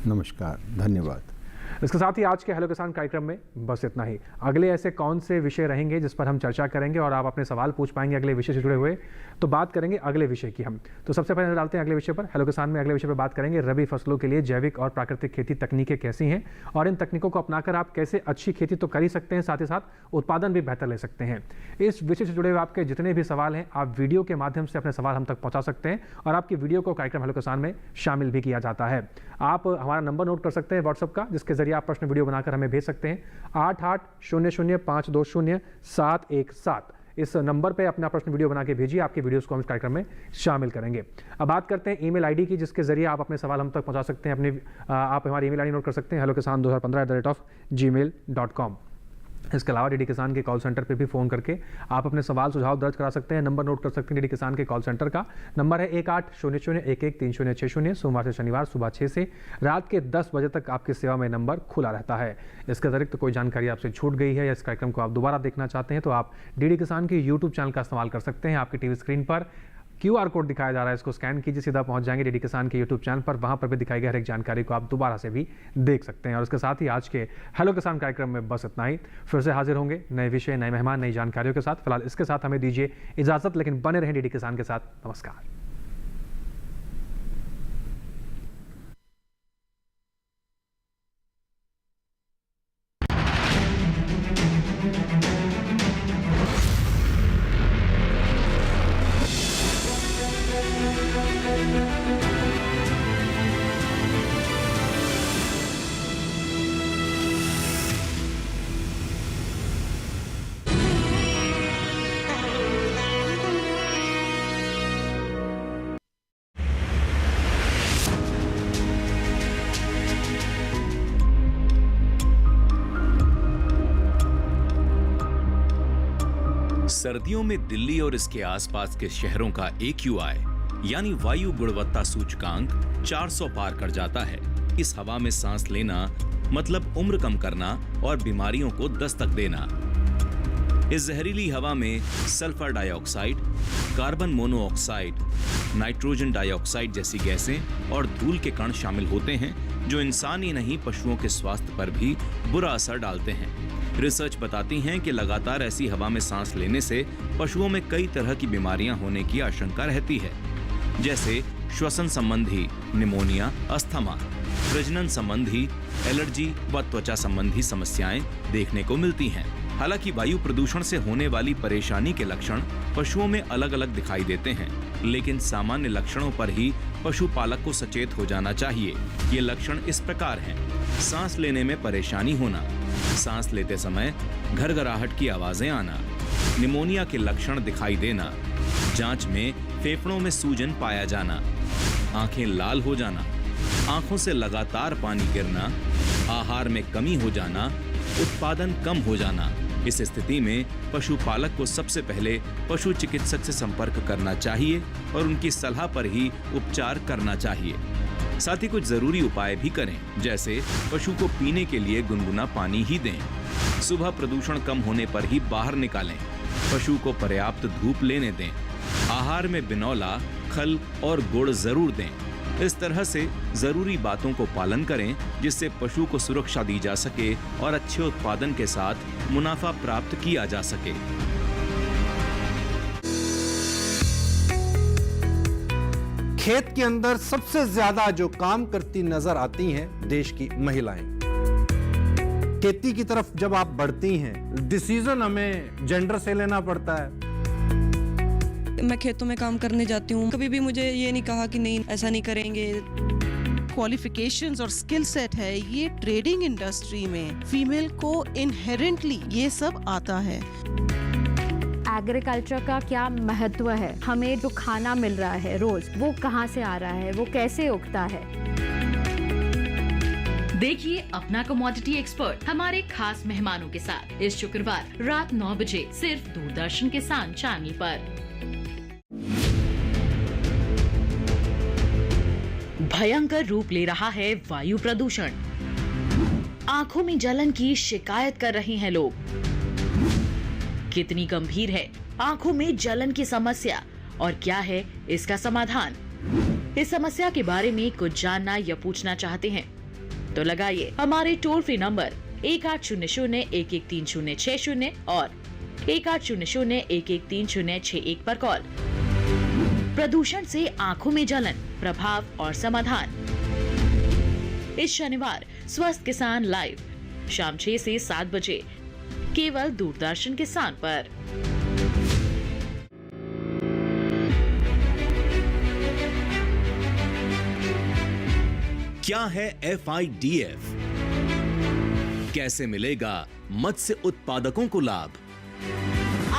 नमस्कार, धन्यवाद। इसके साथ ही आज के हेलो किसान कार्यक्रम में बस इतना ही। अगले ऐसे कौन से विषय रहेंगे जिस पर हम चर्चा करेंगे और आप अपने सवाल पूछ पाएंगे अगले विषय से जुड़े हुए, तो बात करेंगे अगले विषय की हम। तो सबसे पहले डालते हैं अगले विषय पर। हेलो किसान में अगले विषय पर बात करेंगे रबी फसलों के लिए जैविक और प्राकृतिक खेती तकनीकें कैसी हैं और इन तकनीकों को अपनाकर आप कैसे अच्छी खेती तो कर ही सकते हैं, साथ ही साथ उत्पादन भी बेहतर ले सकते हैं। इस विषय से जुड़े हुए आपके जितने भी सवाल हैं आप वीडियो के माध्यम से अपने सवाल हम तक पहुंचा सकते हैं और आपकी वीडियो को कार्यक्रम हेलो किसान में शामिल भी किया जाता है। आप हमारा नंबर नोट कर सकते हैं व्हाट्सएप का, जिसके जरिए आप प्रश्न वीडियो बनाकर हमें भेज सकते हैं 8800520717। इस नंबर पे अपना प्रश्न वीडियो बना के भेजिए, आपके वीडियोस को हम इस कार्यक्रम में शामिल करेंगे। अब बात करते हैं ईमेल आईडी की, जिसके जरिए आप अपने सवाल हम तक पहुंचा सकते हैं। आप हमारी ईमेल आईडी नोट कर सकते हैं hellokisan2015@gmail.com। इसके अलावा डीडी किसान के कॉल सेंटर पे भी फ़ोन करके आप अपने सवाल सुझाव दर्ज करा सकते हैं। नंबर नोट कर सकते हैं डीडी किसान के कॉल सेंटर का, नंबर है 1800113060। सोमवार से शनिवार सुबह 6 से रात के 10 बजे तक आपकी सेवा में नंबर खुला रहता है। इसके अतिरिक्त कोई जानकारी आपसे छूट गई है या इस कार्यक्रम को आप दोबारा देखना चाहते हैं तो आप डीडी किसान के यूट्यूब चैनल का इस्तेमाल कर सकते हैं। आपकी टीवी स्क्रीन पर QR कोड दिखाया जा रहा है, इसको स्कैन कीजिए, सीधा पहुंच जाएंगे डीडी किसान के यूट्यूब चैनल पर। वहां पर भी दिखाई गई हर एक जानकारी को आप दोबारा से भी देख सकते हैं। और इसके साथ ही आज के हेलो किसान कार्यक्रम में बस इतना ही। फिर से हाजिर होंगे नए विषय, नए मेहमान, नई जानकारियों के साथ। फिलहाल इसके साथ हमें दीजिए इजाजत, लेकिन बने रहें डीडी किसान के साथ। नमस्कार। सर्दियों में दिल्ली और इसके आसपास के शहरों का AQI यानी वायु गुणवत्ता सूचकांक 400 पार कर जाता है। इस हवा में सांस लेना मतलब उम्र कम करना और बीमारियों को दस्तक देना। इस जहरीली हवा में sulphur dioxide, carbon monoxide, nitrogen dioxide जैसी गैसें और धूल के कण शामिल होते हैं जो इंसान ही नहीं पशुओं के स्वास्थ्य पर भी बुरा असर डालते हैं। रिसर्च बताती हैं कि लगातार ऐसी हवा में सांस लेने से पशुओं में कई तरह की बीमारियां होने की आशंका रहती है, जैसे श्वसन संबंधी निमोनिया, अस्थमा, प्रजनन संबंधी एलर्जी व त्वचा संबंधी समस्याएं देखने को मिलती हैं। हालांकि वायु प्रदूषण से होने वाली परेशानी के लक्षण पशुओं में अलग अलग दिखाई देते हैं, लेकिन सामान्य लक्षणों पर ही पशुपालक को सचेत हो जाना चाहिए। ये लक्षण इस प्रकार हैं: सांस लेने में परेशानी होना, सांस लेते समय घरघराहट की आवाजें आना, निमोनिया के लक्षण दिखाई देना, जांच में फेफड़ों में सूजन पाया जाना, आंखें लाल हो जाना, आंखों से लगातार पानी गिरना, आहार में कमी हो जाना, उत्पादन कम हो जाना। इस स्थिति में पशुपालक को सबसे पहले पशु चिकित्सक से संपर्क करना चाहिए और उनकी सलाह पर ही उपचार करना चाहिए। साथ ही कुछ जरूरी उपाय भी करें, जैसे पशु को पीने के लिए गुनगुना पानी ही दें, सुबह प्रदूषण कम होने पर ही बाहर निकालें, पशु को पर्याप्त धूप लेने दें, आहार में बिनौला, खल और गुड़ जरूर दें। इस तरह से जरूरी बातों को पालन करें जिससे पशु को सुरक्षा दी जा सके और अच्छे उत्पादन के साथ मुनाफा प्राप्त किया जा सके। खेत के अंदर सबसे ज्यादा जो काम करती नजर आती हैं देश की महिलाएं। खेती की तरफ जब आप बढ़ती हैं, डिसीजन हमें जेंडर से लेना पड़ता है। मैं खेतों में काम करने जाती हूँ, कभी भी मुझे ये नहीं कहा कि नहीं ऐसा नहीं करेंगे। क्वालिफिकेशंस और स्किल सेट है, ये ट्रेडिंग इंडस्ट्री में फीमेल को इनहेरेंटली ये सब आता है। एग्रीकल्चर का क्या महत्व है, हमें जो खाना मिल रहा है रोज, वो कहाँ से आ रहा है, वो कैसे उगता है। देखिए अपना कमोडिटी एक्सपर्ट हमारे खास मेहमानों के साथ इस शुक्रवार रात 9 बजे सिर्फ दूरदर्शन किसान चैनल पर। भयंकर रूप ले रहा है वायु प्रदूषण। आंखों में जलन की शिकायत कर रहे हैं लोग। कितनी गंभीर है आंखों में जलन की समस्या और क्या है इसका समाधान? इस समस्या के बारे में कुछ जानना या पूछना चाहते हैं तो लगाइए हमारे टोल फ्री नंबर 1800-113060 और 1800-113061 पर कॉल। प्रदूषण से आंखों में जलन, प्रभाव और समाधान। इस शनिवार स्वस्थ किसान लाइव शाम 6 से 7 बजे केवल दूरदर्शन किसान पर। क्या है FIDF? कैसे मिलेगा मत्स्य उत्पादकों को लाभ?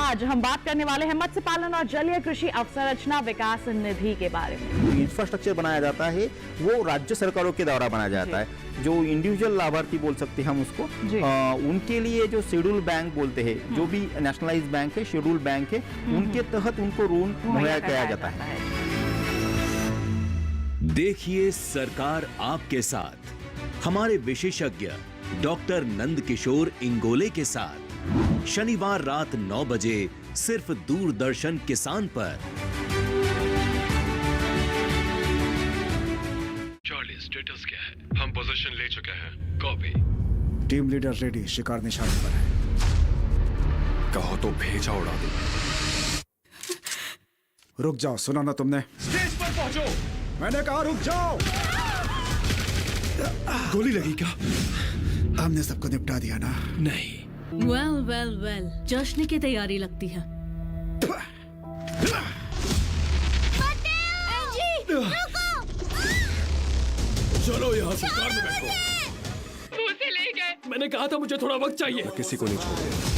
आज हम बात करने वाले हैं मत्स्य पालन और जलीय कृषि अवसंरचना विकास निधि के बारे में। इंफ्रास्ट्रक्चर बनाया जाता है वो राज्य सरकारों के द्वारा बनाया जाता है। जो इंडिविजुअल लाभार्थी बोल सकते हैं हम उसको, उनके लिए जो शेड्यूल बैंक बोलते हैं, जो भी नेशनलाइज बैंक है, शेड्यूल बैंक है, उनके तहत उनको ऋण मुहैया कराया जाता है। देखिए सरकार आपके साथ, हमारे विशेषज्ञ डॉक्टर नंद किशोर इंगोले के साथ शनिवार रात 9 बजे सिर्फ दूरदर्शन किसान पर। चार्ली, स्टेटस क्या है? हम पोजीशन ले चुके हैं। कॉपी। टीम लीडर रेडी, शिकार निशाने पर है। कहो तो भेजा उड़ा दो। रुक जाओ, सुना ना तुमने? स्टेज पर पहुंचो। मैंने कहा रुक जाओ। गोली लगी क्या? हमने सबको निपटा दिया ना? नहीं। वेल वेल वेल, जश्न की तैयारी लगती है। चलो यहाँ से कार में बैठो। मुझे ले गए। मैंने कहा था मुझे थोड़ा वक्त चाहिए। किसी को नहीं छोड़े।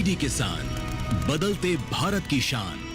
डीडी किसान, बदलते भारत की शान।